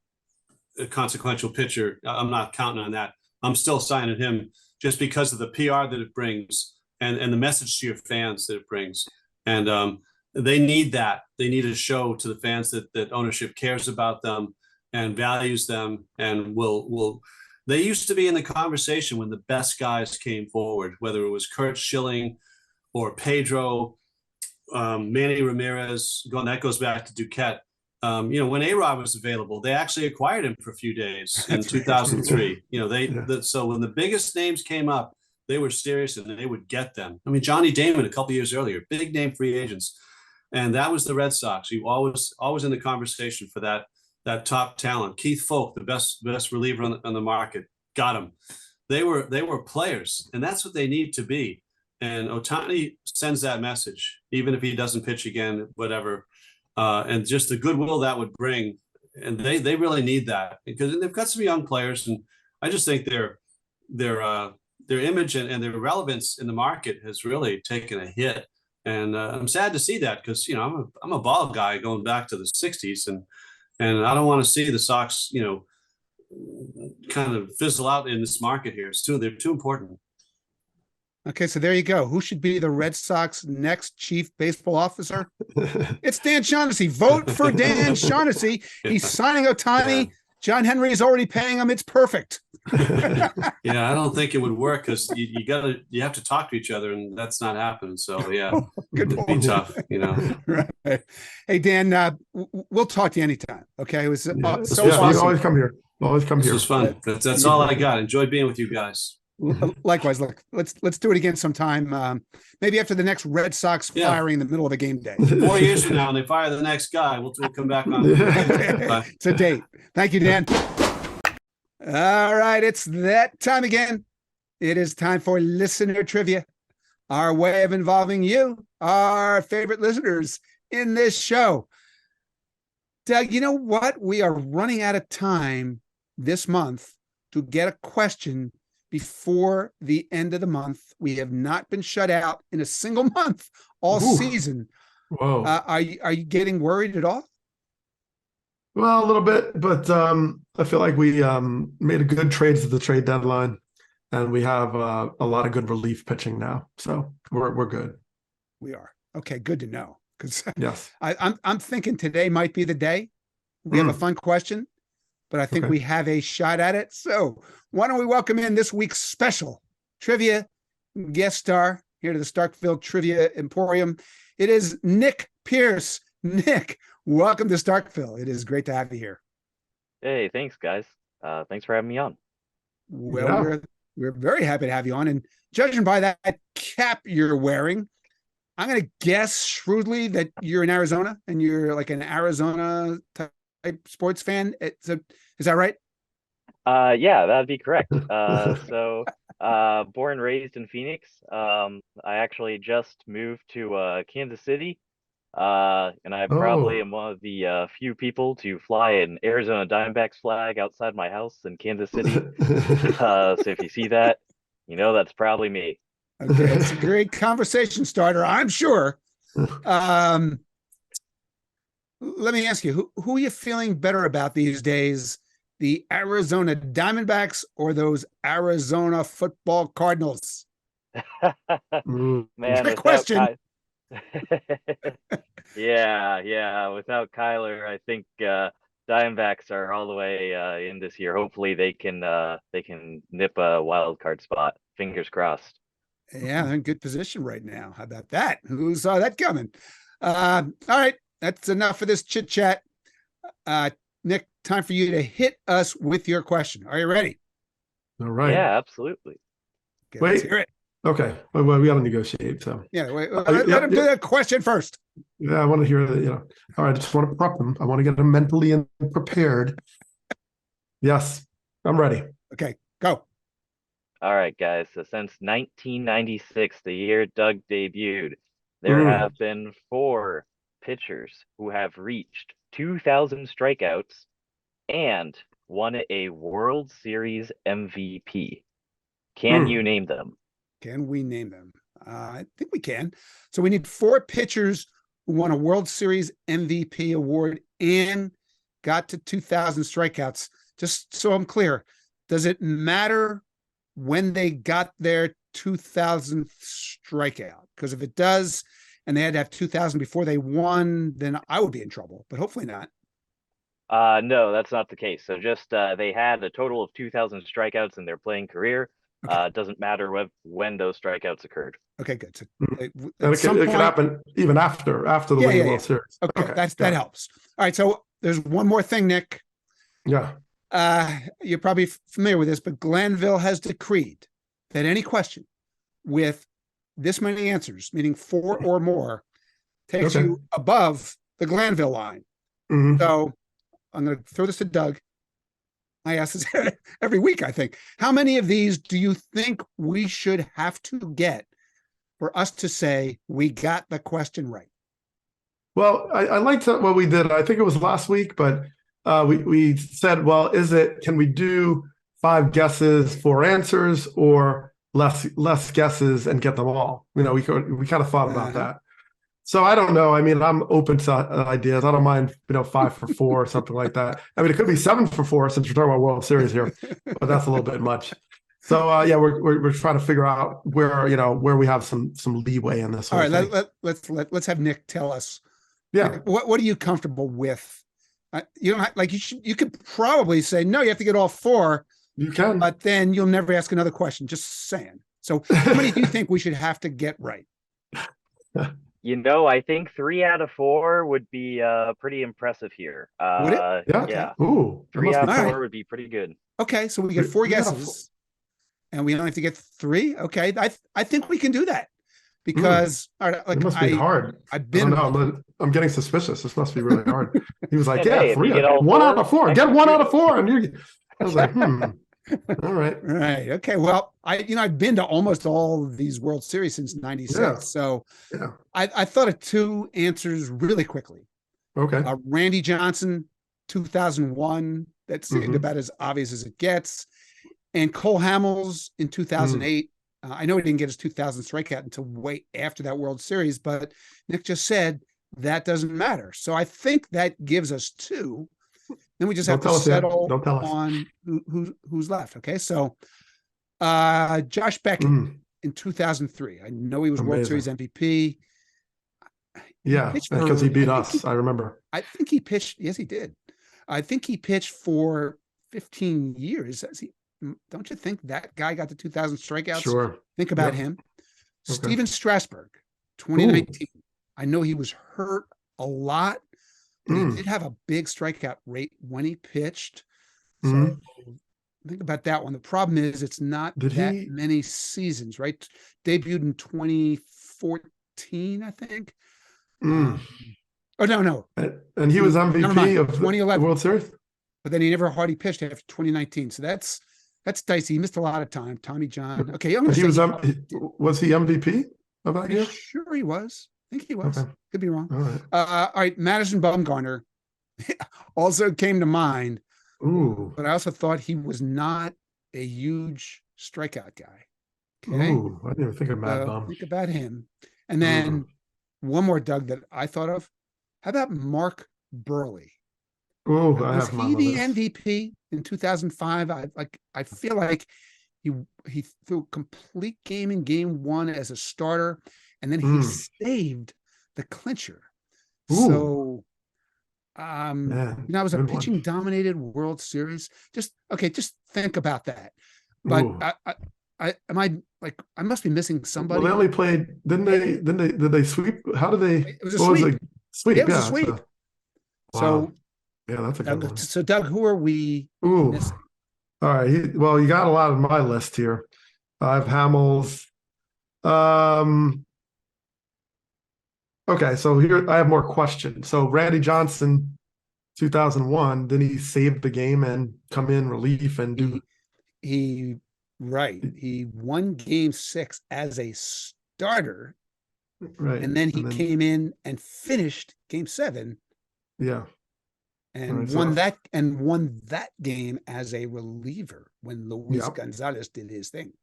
a consequential pitcher. I'm not counting on that. I'm still signing him just because of the PR that it brings and the message to your fans that it brings. And they need that. They need to show to the fans that ownership cares about them and values them and will. They used to be in the conversation when the best guys came forward, whether it was Kurt Schilling or Pedro, Manny Ramirez. That goes back to Duquette. When A-Rod was available, they actually acquired him for a few days in 2003. So when the biggest names came up, they were serious and they would get them. I mean, Johnny Damon a couple years earlier, big name free agents, and that was the Red Sox. You always in the conversation for that top talent. Keith Folk, the best reliever on the market, got him. They were players, and that's what they need to be. And Ohtani sends that message, even if he doesn't pitch again, whatever. And just the goodwill that would bring, and they really need that because they've got some young players, and I just think their image and their relevance in the market has really taken a hit, and I'm sad to see that because I'm a ball guy going back to the '60s, and I don't want to see the Sox kind of fizzle out in this market here. They're too important. Okay, so there you go. Who should be the Red Sox next chief baseball officer? It's Dan Shaughnessy. Vote for Dan Shaughnessy. He's signing Ohtani. Yeah. John Henry is already paying him. It's perfect. Yeah, I don't think it would work because you have to talk to each other, and that's not happening. So yeah, it'd be tough, Right. Hey Dan, we'll talk to you anytime. Okay, it was so awesome. You always come here. This was fun. That's all I got. Enjoyed being with you guys. Likewise, look, let's do it again sometime. Maybe after the next Red Sox firing in the middle of a game day. 4 years from now, and they fire the next guy, we'll come back on. It's a date. Thank you, Dan. All right, it's that time again. It is time for listener trivia, our way of involving you, our favorite listeners, in this show. Doug, you know what? We are running out of time this month to get a question before the end of the month. We have not been shut out in a single month all season. Whoa. Are you getting worried at all? Well, a little bit, but I feel like we made a good trades at the trade deadline, and we have a lot of good relief pitching now. So we're good. We are. Okay, good to know. Because yes, I'm thinking today might be the day. We have a fun question, but I think we have a shot at it. So why don't we welcome in this week's special trivia guest star here to the Starkville Trivia Emporium. It is Nik Pearce. Nik, welcome to Starkville. It is great to have you here. Hey, thanks, guys. Thanks for having me on. Well, we're very happy to have you on. And judging by that cap you're wearing, I'm going to guess shrewdly that you're in Arizona and you're like an Arizona type sports fan. Is that right? Yeah, that'd be correct. So born and raised in Phoenix. I actually just moved to Kansas City. And I probably am one of the few people to fly an Arizona Diamondbacks flag outside my house in Kansas City. So if you see that, that's probably me. Okay, it's a great conversation starter, I'm sure. Let me ask you, who are you feeling better about these days? The Arizona Diamondbacks or those Arizona football Cardinals? Man, great question. Yeah. Without Kyler, I think Diamondbacks are all the way in this year. Hopefully they can nip a wild card spot. Fingers crossed. Yeah, they're in good position right now. How about that? Who saw that coming? All right, that's enough for this chit chat. Nik, time for you to hit us with your question. Are you ready? All right. Yeah, absolutely. Okay, let's hear it. Okay. Well, we got to negotiate. So let him do the question first. Yeah, I want to hear it. All right. I just want to prep them. I want to get them mentally and prepared. Yes, I'm ready. Okay, go. All right, guys. So since 1996, the year Doug debuted, there have been 4 pitchers who have reached 2,000 strikeouts and won a World Series MVP. Can you name them? Can we name them? I think we can. So we need 4 pitchers who won a World Series MVP award and got to 2,000 strikeouts. Just so I'm clear, does it matter when they got their 2,000th strikeout? Because if it does, and they had to have 2,000 before they won, then I would be in trouble, but hopefully not. No, that's not the case. So just they had a total of 2,000 strikeouts in their playing career. Okay. It doesn't matter when those strikeouts occurred. Okay, good. So and it could happen even after the winning World Series. Okay, that helps. All right, so there's one more thing, Nick. Yeah. You're probably familiar with this, but Glanville has decreed that any question with this many answers, meaning 4 or more, takes you above the Glanville line. So I'm going to throw this to Doug. I ask this every week, I think. How many of these do you think we should have to get for us to say we got the question right? Well, I liked what we did. I think it was last week, but we said, well, can we do 5 guesses, 4 answers, or less guesses and get them all? We kind of thought about that. So I don't know. I mean, I'm open to ideas. I don't mind, 5 for 4 or something like that. I mean, it could be 7 for 4 since we're talking about World Series here, but that's a little bit much. So we're trying to figure out where we have some leeway in this. All right, let's have Nick tell us. Yeah. What are you comfortable with? You could probably say no. You have to get all 4. You can, but then you'll never ask another question. Just saying. So how many do you think we should have to get right? I think 3 out of 4 would be pretty impressive here. Would it? Yeah. Ooh, 3 out of 4 would be pretty good. Okay, so we get 4 guesses, and we only have to get 3. Okay, I think we can do that because it must be hard. I'm getting suspicious. This must be really hard. He was like, hey, 3, 1 out of 4. Get 1 out of 4, and I was like, All right. Okay. Well, I've been to almost all of these World Series since '96. Yeah. So I thought of 2 answers really quickly. Okay. Randy Johnson, 2001. That seemed about as obvious as it gets. And Cole Hamels in 2008. I know he didn't get his 2,000 strikeout until way after that World Series, but Nick just said that doesn't matter. So I think that gives us 2. Then we just have to settle on who's left. Okay, so Josh Beckett in 2003. I know he was World Series MVP. Yeah, because he beat us. I remember. I think he pitched. Yes, he did. I think he pitched for 15 years. Don't you think that guy got the 2,000 strikeouts? Sure. Think about him. Okay. Steven Strasburg, 2019. Ooh. I know he was hurt a lot. But he did have a big strikeout rate when he pitched. So think about that one. The problem is it's not many seasons, right? Debuted in 2014, I think. No. And he was MVP of 2011 the World Series. But then he never hardly pitched after 2019. So that's dicey. He missed a lot of time. Tommy John. Okay, I'm going to say was he MVP of that year? Sure he was. I think he was. Okay. Could be wrong. All right. Madison Bumgarner also came to mind. Ooh. But I also thought he was not a huge strikeout guy. Okay. Ooh, I didn't even think of Mad Bum. Think about him. And then one more, Doug, that I thought of. How about Mark Burley? Oh, was he the MVP in 2005? I feel like he threw a complete game in Game 1 as a starter. And then he saved the clincher. Ooh. So, it was a pitching dominated World Series. Just think about that. But I must be missing somebody. Well, they only played. Did they sweep? How did they? It was a sweep. Sweep. Yeah, it was a sweep. So, that's a good one. So, Doug, who are we missing? All right. You got a lot on my list here. I have Hamels. Okay, so here I have more questions. So Randy Johnson, 2001, then he saved the game and come in relief and do. He won Game 6 as a starter Right. And then he came in and finished game 7 Yeah. and Right, won that game as a reliever when Luis Yep. Gonzalez did his thing.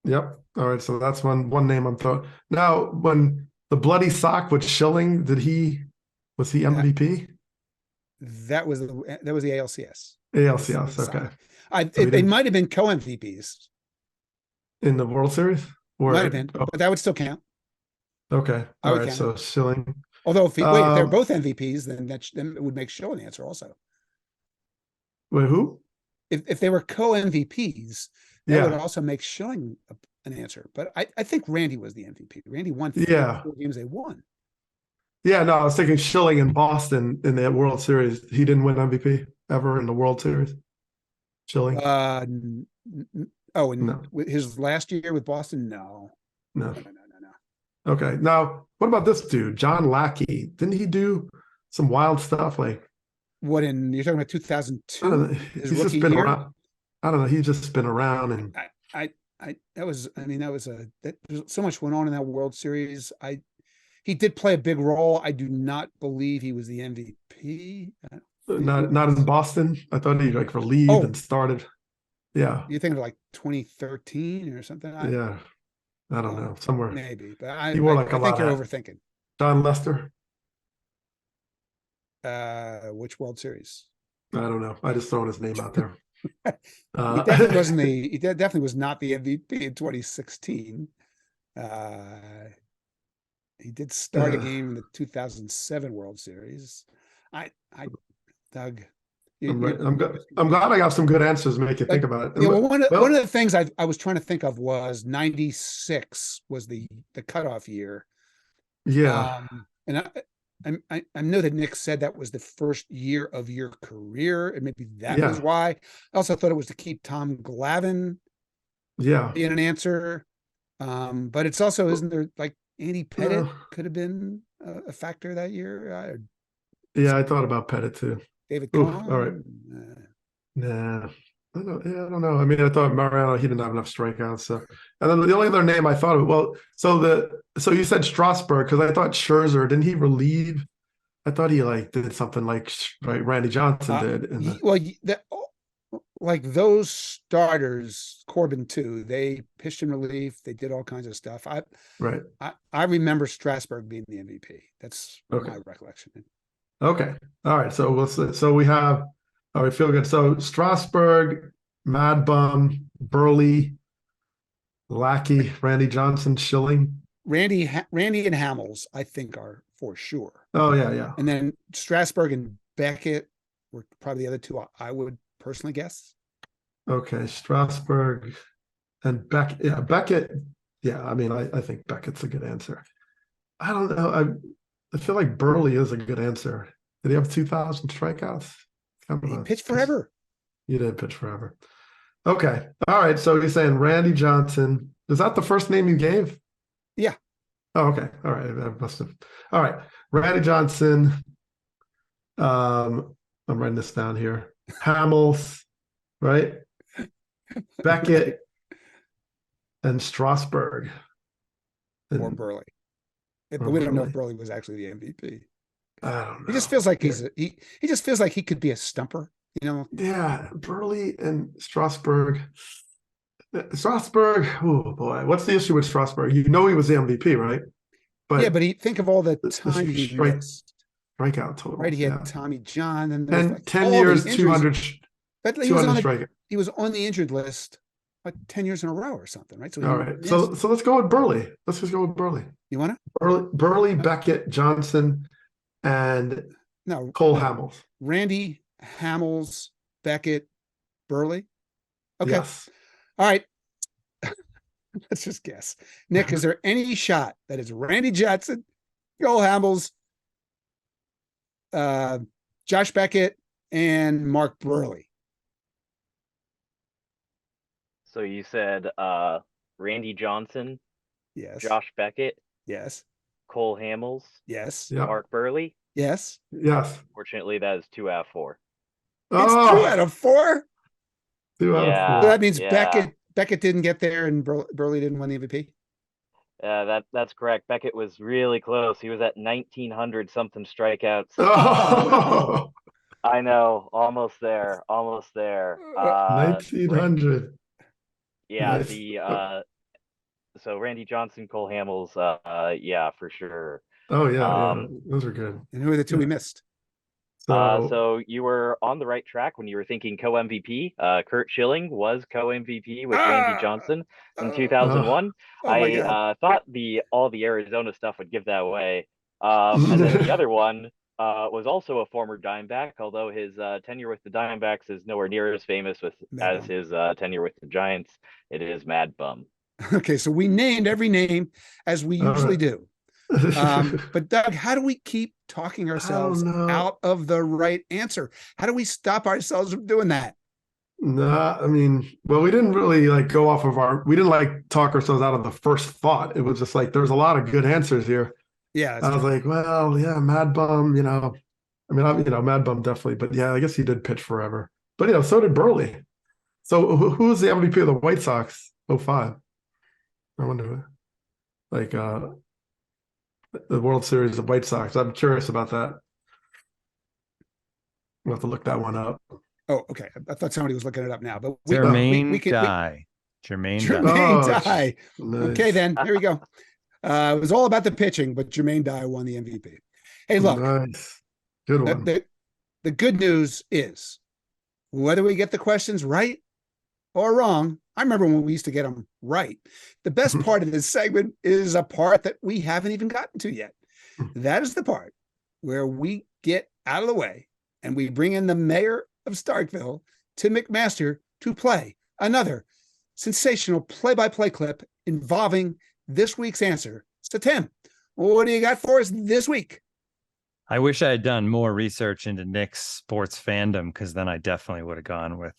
Yep. All right. So that's one name I'm throwing. Now, when the bloody sock with Schilling, was he MVP? That was the ALCS. ALCS. Okay. So They might have been co-MVPs. in the World Series? Or Might have been, but that would still count. Okay. I All would right. count So Schilling. Although if they're both MVPs, then then it would make Schilling the answer also. Wait, who? If they were co-MVPs, that would Yeah. also make Schilling an answer. But I think Randy was the MVP. Randy won 4 Yeah. games they won. Yeah. No, I was thinking Schilling in Boston in the World Series. He didn't win MVP ever in the World Series. Schilling. And his last year with Boston, no. No. Okay. Now, what about this dude, John Lackey? Didn't he do some wild stuff? Like, you're talking about 2002? I don't know. His He's just rookie been year? around. I don't know. He's just been around, and there's so much went on in that World Series. He did play a big role. I do not believe he was the MVP. not in Boston. I thought he like relieved and started. Yeah. You think of like 2013 or something? Yeah. I don't know. Somewhere. Maybe, but I He wore like I a think lot you're of overthinking. John Lester. Which World Series? I don't know. I just throwing his name out there. He definitely wasn't he definitely was not the MVP in 2016. He did start a game in the 2007 World Series. Doug, I'm glad I got some good answers to make you think about it. Yeah, well, one of the things I was trying to think of was 96 was the cutoff year. Yeah. And I know that Nick said that was the first year of your career, and maybe that was why. I also thought it was to keep Tom Glavine being an answer. But it's also, isn't there like Andy Pettit could have been a factor that year? I thought about Pettit too. David Cohn. All right. Nah. I don't know. I mean, I thought Mariano, he didn't have enough strikeouts. So, and then the only other name I thought of, so you said Strasburg, because I thought Scherzer, didn't he relieve? I thought he like did something like Randy Johnson did. Like those starters, Corbin too, they pitched in relief. They did all kinds of stuff. I remember Strasburg being the MVP. That's my recollection. Okay. All right. So we have, all right, feel good. So Strasburg, Mad Bum, Burley, Lackey, Randy Johnson, Schilling. Randy and Hamels, I think, are for sure. Oh, yeah. And then Strasburg and Beckett were probably the other two I would personally guess. Okay. Strasburg and Beckett. Yeah, Beckett. Yeah, I mean, I think Beckett's a good answer. I don't know. I feel like Burley is a good answer. Did he have 2,000 strikeouts? He pitched forever. He did pitch forever. Okay. All right. So you're saying Randy Johnson. Is that the first name you gave? Yeah. Oh, okay. All right. I must have. All right. Randy Johnson. I'm writing this down here. Hamels, right? Beckett and Strasburg. Or Burley. But we don't know if Burley was actually the MVP. I don't know. He just feels like he just feels like he could be a stumper, you know? Yeah, Burley and Strasburg. Oh boy, what's the issue with Strasburg? You know he was the MVP, right? But think of all the time he missed. Strikeout total. Right, he had Tommy John and like 10 years, 200 But he was on the injured list like 10 years in a row or something, right? So all right. So let's go with Burley. Let's just go with Burley. You want to? Burley, Beckett, Johnson, and Cole Hamels. Randy, Hamels, Beckett, Burley. Okay. Yes. All right. Let's just guess. Nick, is there any shot that is Randy Johnson, Cole Hamels, Josh Beckett, and Mark Burley? So you said Randy Johnson, yes. Josh Beckett, yes. Cole Hamels, yes. Mark Burley, yes. Fortunately, that is 2 out of 4. It's 2 out of 4. 2 out of 4. So that means Beckett didn't get there and Burley didn't win the MVP. That's correct. Beckett was really close. He was at 1,900 something strikeouts. Oh, I know, almost there, almost there. 1900. Yeah, Nice. so Randy Johnson, Cole Hamels, yeah, for sure. Oh yeah, those are good. And who are the two we missed? So you were on the right track when you were thinking co-MVP. Kurt Schilling was co-MVP with Randy Johnson in 2001. Oh my God. I thought all the Arizona stuff would give that away. And then the other one was also a former Diamondback, although his tenure with the Diamondbacks is nowhere near as famous as his tenure with the Giants. It is Mad Bum. Okay, so we named every name as we usually do. But Doug, how do we keep talking ourselves out of the right answer? How do we stop ourselves from doing that? Nah, I mean, well, we didn't really go off of we didn't talk ourselves out of the first thought. It was just there's a lot of good answers here. Yeah. I was like, well, yeah, Mad Bum, I mean, Mad Bum definitely, but yeah, I guess he did pitch forever. But, so did Burley. So who was the MVP of the White Sox 05? I wonder, the World Series of White Sox. I'm curious about that. We'll have to look that one up. Oh, okay. I thought somebody was looking it up now, but Jermaine Dye. Dye. Nice. Okay, then here we go. It was all about the pitching, but Jermaine Dye won the MVP. Hey, look, nice. Good one. The good news is whether we get the questions right or wrong, I remember when we used to get them right. The best part of this segment is a part that we haven't even gotten to yet. That is the part where we get out of the way and we bring in the mayor of Starkville, Tim McMaster, to play another sensational play-by-play clip involving this week's answer. So, Tim, what do you got for us this week? I wish I had done more research into Nick's sports fandom, because then I definitely would have gone with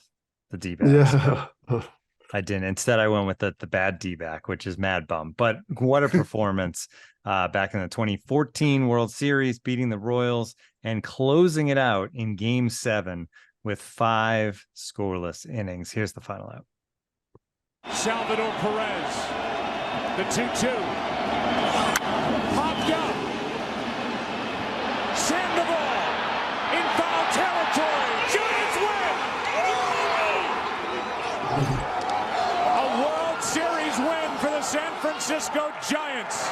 the D-backs. Yeah. I didn't. Instead, I went with the bad D-back, which is Mad Bum. But what a performance back in the 2014 World Series, beating the Royals and closing it out in Game 7 with 5 scoreless innings. Here's the final out. Salvador Perez, the 2-2. Popped up. Sandoval in foul territory. Giants win! A World Series win for the San Francisco Giants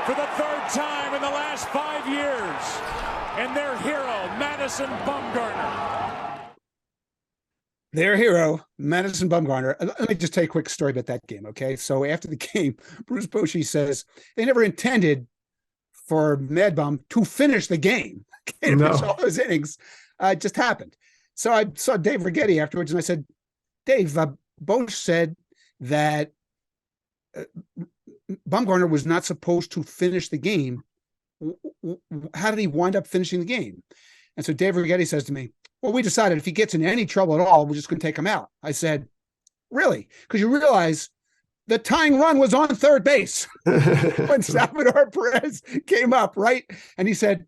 for the 3rd time in the last 5 years. And their hero, Madison Bumgarner. Their hero, Madison Bumgarner. Let me just tell you a quick story about that game, okay? So after the game, Bruce Bochy says they never intended for Mad Bum to finish the game. Okay, no. All those innings just happened. So I saw Dave Righetti afterwards, and I said, Dave, Boch said that Bumgarner was not supposed to finish the game. How did he wind up finishing the game? And so Dave Righetti says to me, well, we decided if he gets in any trouble at all, we're just going to take him out. I said, really? Because you realize the tying run was on third base when Salvador Perez came up, right? And he said,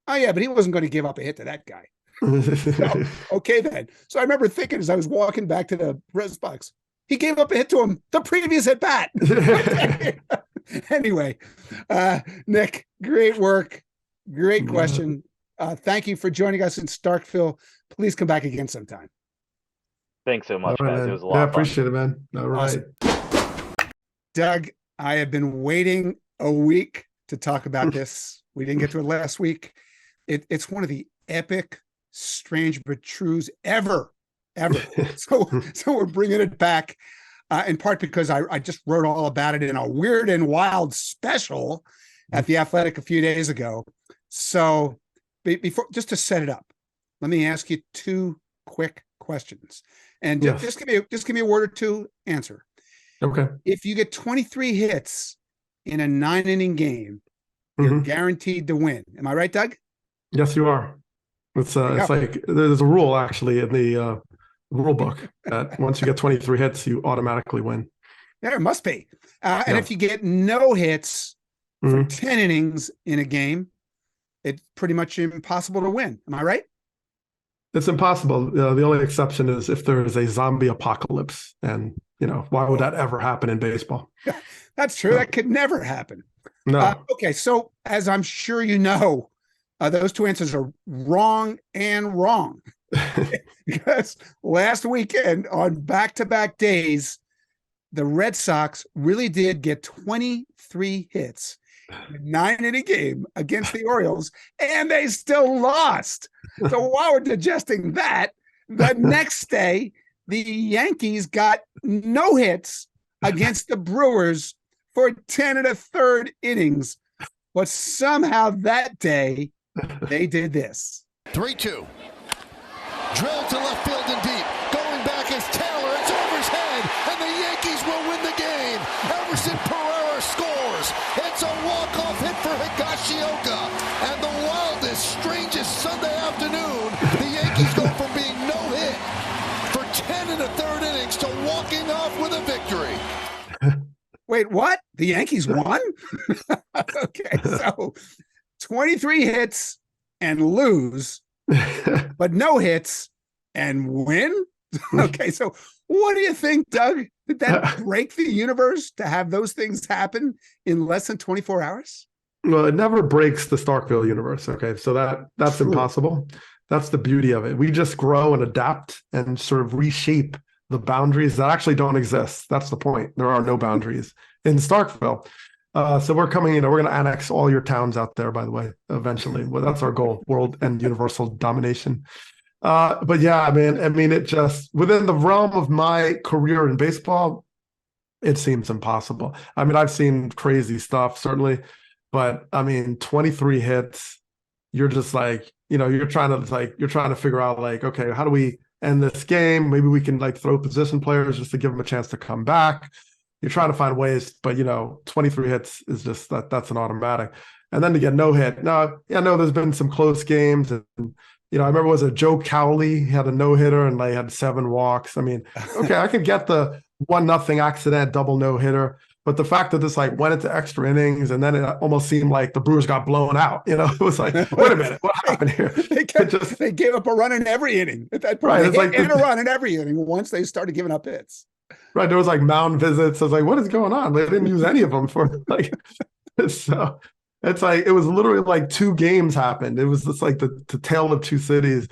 oh, yeah, but he wasn't going to give up a hit to that guy. So, okay, then. So I remember thinking as I was walking back to the Red Sox, he gave up a hit to him the previous at bat. Anyway, Nik, great work. Great question. Thank you for joining us in Starkville. Please come back again sometime. Thanks so much, right, guys. man. It was a lot of fun. Appreciate it, man. All right. Awesome. Doug, I have been waiting a week to talk about this. We didn't get to it last week. It's one of the epic, strange but trues ever. So we're bringing it back, in part because I just wrote all about it in a Weird and Wild special at The Athletic a few days ago. So before, just to set it up, let me ask you 2 quick questions, and just give me a word or two answer. Okay. If you get 23 hits in a 9-inning game, you're guaranteed to win. Am I right, Doug? Yes, you are. It's like there's a rule actually in the rule book that once you get 23 hits, you automatically win. There must be. And if you get no hits for 10 innings in a game, it's pretty much impossible to win. Am I right? It's impossible. The only exception is if there is a zombie apocalypse, and why would that ever happen in baseball? That's true. No. That could never happen. No. Okay, so as I'm sure you know, those two answers are wrong and wrong. Because last weekend on back-to-back days, the Red Sox really did get 23 hits in a 9-inning game against the Orioles, and they still lost. So while we're digesting that, the next day, the Yankees got no hits against the Brewers for 10 1/3 innings. But somehow that day, they did this. 3-2. Drilled to left field and deep. Going back is Taylor. It's over his head, and the Yankees will win the game. Everson Pereira scores. It's a walk-off hit for Higashioka. And the wildest, strangest Sunday afternoon, the Yankees go from being no hit for 10 1/3 innings to walking off with a victory. Wait, what? The Yankees won? Okay, so 23 hits and lose, but no hits and win? Okay, so what do you think, Doug? Did that break the universe to have those things happen in less than 24 hours? Well, it never breaks the Starkville universe. Okay, so that's True. Impossible. That's the beauty of it. We just grow and adapt and sort of reshape the boundaries that actually don't exist. That's the point. There are no boundaries in Starkville. So we're coming, we're going to annex all your towns out there, by the way, eventually. Well, that's our goal, world and universal domination. But yeah, I mean, it just, within the realm of my career in baseball, it seems impossible. I mean, I've seen crazy stuff, certainly, but I mean, 23 hits, you're just like, you're trying to figure out like, okay, how do we end this game? Maybe we can like throw position players just to give them a chance to come back. You're trying to find ways, but 23 hits is just that's an automatic. And then to get no hit. Now, there's been some close games, and I remember was it Joe Cowley? He had a no hitter and they had 7 walks. I mean, okay, I could get the 1-0 accident double no hitter, but the fact that this like went into extra innings and then it almost seemed like the Brewers got blown out. It was like, wait a minute, what happened here? They gave up a run in every inning at that point. Right, it's like a run in every inning once they started giving up hits. Right, there was like mound visits. I was like, what is going on? They didn't use any of them for like. So it's like it was literally like 2 games happened. It was just like the tale of 2 cities,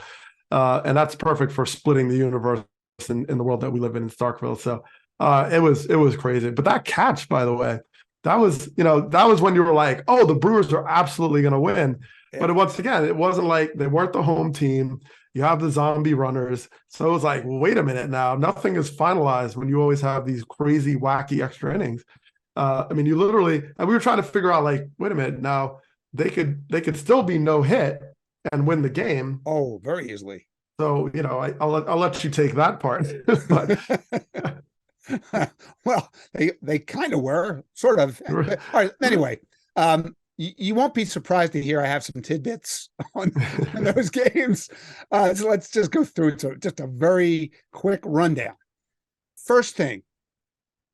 and that's perfect for splitting the universe in the world that we live in Starkville. So it was crazy. But that catch, by the way, that was when you were like, oh, the Brewers are absolutely going to win. Yeah. But once again, it wasn't like they weren't the home team. You have the zombie runners. So it was like, well, wait a minute now. Nothing is finalized when you always have these crazy, wacky extra innings. I mean, you literally, and we were trying to figure out like, wait a minute now, they could still be no hit and win the game. Oh, very easily. So, I'll let you take that part. But well, they kind of were, sort of. All right. Anyway, you won't be surprised to hear I have some tidbits on those games. So let's just go through just a very quick rundown. First thing,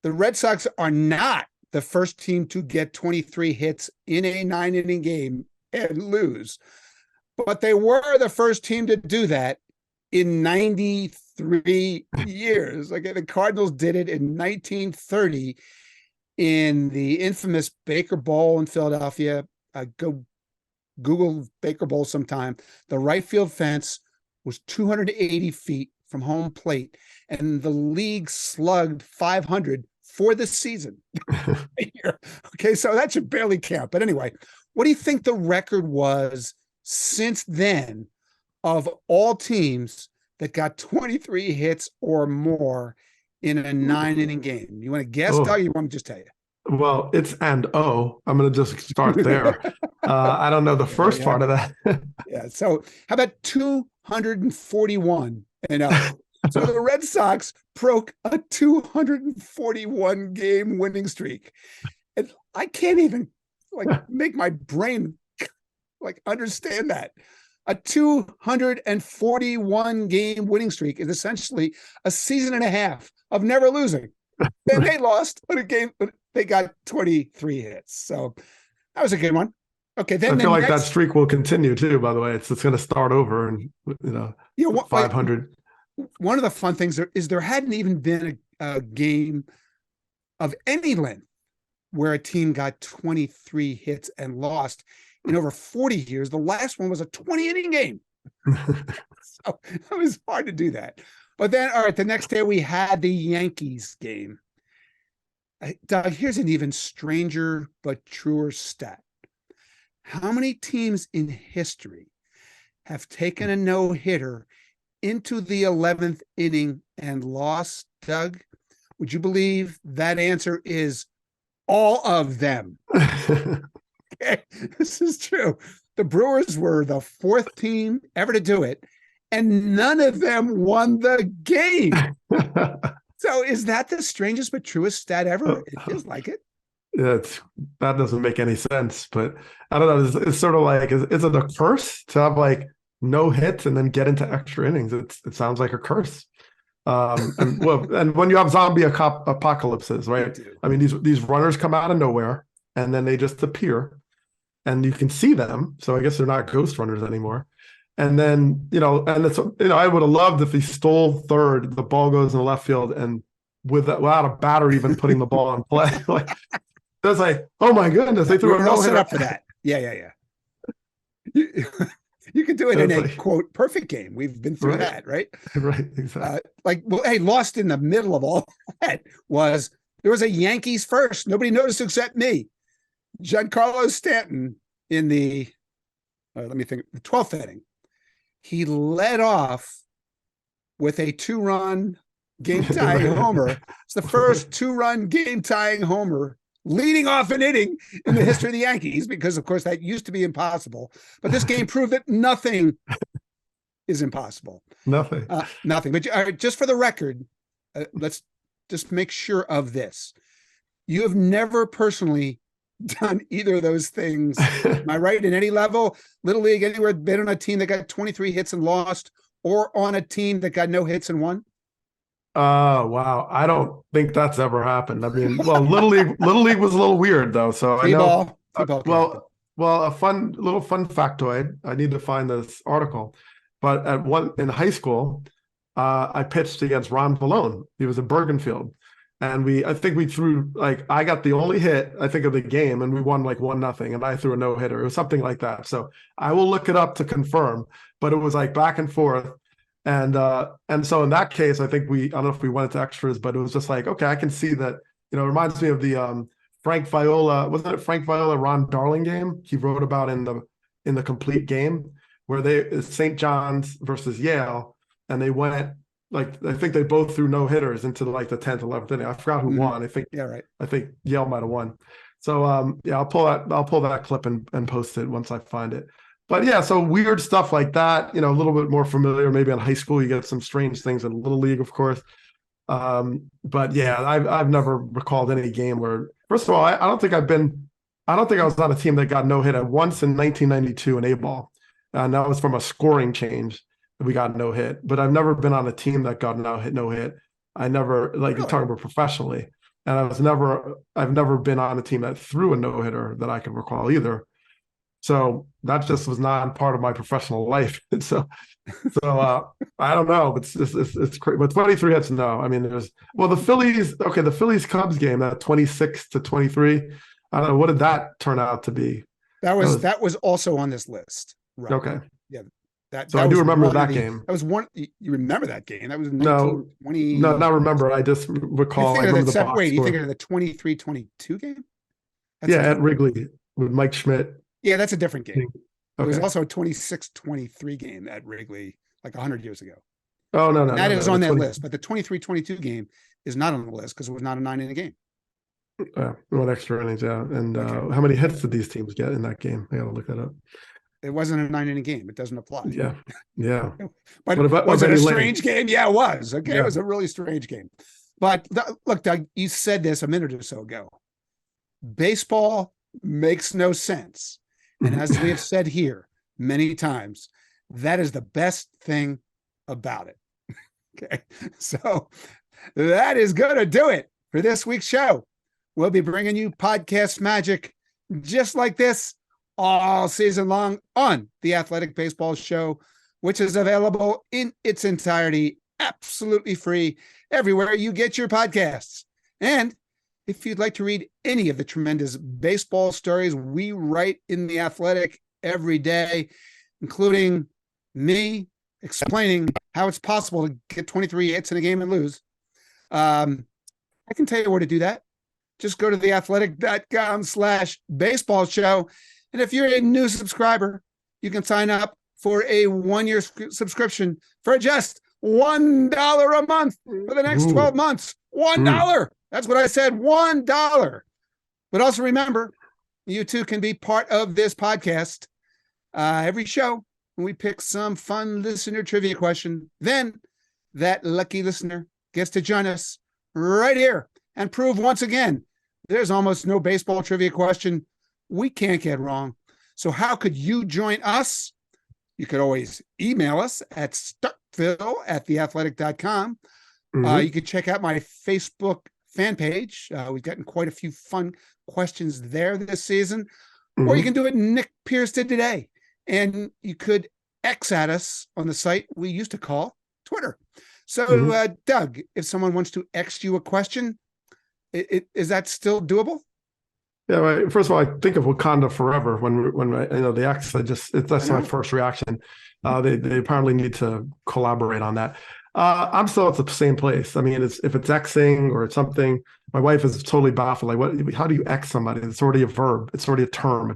the Red Sox are not the first team to get 23 hits in a 9-inning game and lose, but they were the first team to do that in 93 years. Like the Cardinals did it in 1930 in the infamous Baker Bowl in Philadelphia. Go Google Baker Bowl sometime. The right field fence was 280 feet from home plate, and the league slugged 500 for the season. Okay, so that should barely count. But anyway, what do you think the record was since then of all teams that got 23 hits or more in a 9-inning game? You want to guess, Doug? You want me to just tell you? Well, it's I'm going to just start there. I don't know the first part of that. Yeah. So how about 241 and up? So the Red Sox broke a 241 game winning streak. And I can't even make my brain understand that. A 241 game winning streak is essentially a season and a half of never losing. Then they lost on a game, but they got 23 hits. So that was a good one. Okay, then I feel like that streak will continue too. By the way, it's going to start over and 500. One of the fun things is there hadn't even been game of any length where a team got 23 hits and lost in over 40 years. The last one was a 20-inning game. So it was hard to do that. But then, all right, the next day we had the Yankees game. Doug, here's an even stranger but truer stat. How many teams in history have taken a no-hitter into the 11th inning and lost, Doug? Would you believe that answer is all of them? Okay, this is true. The Brewers were the 4th team ever to do it, and none of them won the game. So is that the strangest but truest stat ever? It feels like it. That doesn't make any sense, but I don't know. It's sort of like, is it a curse to have like no hits and then get into extra innings? It sounds like a curse. And when you have zombie apocalypses, right? I mean, these runners come out of nowhere and then they just appear, and you can see them. So I guess they're not ghost runners anymore. And then, and it's, I would have loved if he stole third, the ball goes in the left field, and without a batter even putting the ball in play, like that's like, oh my goodness, they threw a no-hitter. Set up for that. Yeah. You could do it in a quote perfect game. We've been through that, right? Right, exactly. Lost in the middle of all that there was a Yankees first. Nobody noticed except me. Giancarlo Stanton in the 12th inning. He led off with a 2-run game-tying homer. It's the first 2-run game-tying homer leading off an inning in the history of the Yankees, because, of course, that used to be impossible. But this game proved that nothing is impossible. Nothing. But just for the record, let's just make sure of this. You have never personally done either of those things. Am I right? In any level, Little League, anywhere, been on a team that got 23 hits and lost, or on a team that got no hits and won? Wow. I don't think that's ever happened. I mean, well, Little League was a little weird though. So I know. Well, a fun factoid. I need to find this article, but in high school, I pitched against Ron Valone. He was in Bergenfield. And I think we threw, like, I got the only hit, I think, of the game, and we won like 1-0, and I threw a no-hitter. It was something like that. So I will look it up to confirm, but it was like back and forth. And so in that case, I think I don't know if we went into extras, but it was just like, okay, I can see that, it reminds me of the Frank Viola, wasn't it Frank Viola, Ron Darling game he wrote about in the complete game, where St. John's versus Yale, and they went, like, I think they both threw no hitters into like the 10th, 11th inning. I forgot who won. I think I think Yale might have won. So I'll pull that clip and post it once I find it. But yeah, so weird stuff like that, a little bit more familiar. Maybe in high school you get some strange things in Little League, of course. But yeah, I've never recalled any game where, first of all, I don't think I was on a team that got no hit at once in 1992 in A-ball. And that was from a scoring change. We got no hit, but I've never been on a team that got no hit. I never, like, you're talking about professionally, and I've never been on a team that threw a no hitter that I can recall either. So that just was not part of my professional life. So I don't know. It's crazy. But 23 hits, no. I mean, the Phillies Cubs game, that 26-23. I don't know, what did that turn out to be? That was also on this list. Right. Okay. Yeah. So I do remember that game. That was one. You remember that game? That was 1920. No, not remember. I just recall. You think of the 23-22 game? At Wrigley with Mike Schmidt. Yeah, that's a different game. Okay. There was also a 26-23 game at Wrigley like 100 years ago. Oh, no. That is on that list, but the 23-22 game is not on the list because it was not a 9-inning game. What extra innings, yeah. And how many hits did these teams get in that game? I got to look that up. It wasn't a 9-inning game. It doesn't apply. Yeah. But was it a strange game? Yeah, it was. Okay, yeah. It was a really strange game. But look, Doug, you said this a minute or so ago. Baseball makes no sense. And as we have said here many times, that is the best thing about it. Okay, so that is going to do it for this week's show. We'll be bringing you podcast magic just like this all season long on the Athletic Baseball Show, which is available in its entirety absolutely free everywhere you get your podcasts. And if you'd like to read any of the tremendous baseball stories we write in The Athletic every day, including me explaining how it's possible to get 23 hits in a game and lose, I can tell you where to do that. Just go to theathletic.com/baseball show. And if you're a new subscriber, you can sign up for a 1-year subscription for just $1 a month for the next 12 months. $1. That's what I said, $1. But also remember, you too can be part of this podcast. Every show, when we pick some fun listener trivia question, then that lucky listener gets to join us right here and prove once again there's almost no baseball trivia question we can't get wrong. So how could you join us? You could always email us at starkville@theathletic.com. You could check out my Facebook fan page. We've gotten quite a few fun questions there this season. Or you can do it Nik Pearce did today. And you could X at us on the site we used to call Twitter. So, Doug, if someone wants to X you a question, is that still doable? Yeah, right. First of all, I think of Wakanda Forever when the X. That's my first reaction. They apparently need to collaborate on that. I'm still at the same place. I mean, if it's Xing or it's something, my wife is totally baffled. Like, what? How do you X somebody? It's already a verb. It's already a term.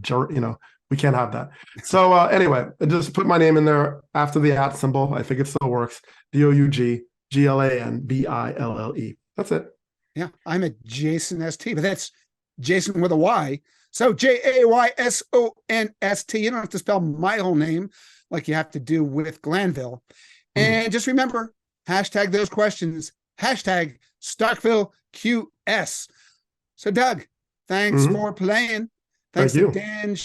We can't have that. So anyway, I just put my name in there after the @ symbol. I think it still works. DOUGGLANBILLE. That's it. Yeah, I'm at Jason ST, but that's Jason with a Y. So JAYSONST. You don't have to spell my whole name like you have to do with Glanville. And just remember, hashtag those questions, hashtag StarkvilleQS. So Doug, thanks for playing. Thanks to Dan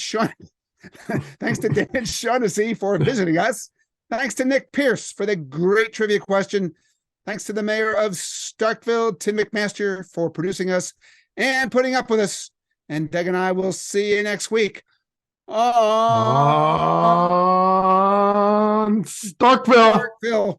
Thanks to Dan Shaughnessy for visiting us. Thanks to Nik Pearce for the great trivia question. Thanks to the mayor of Starkville, Tim McMaster, for producing us and putting up with us. And Doug and I will see you next week on Starkville.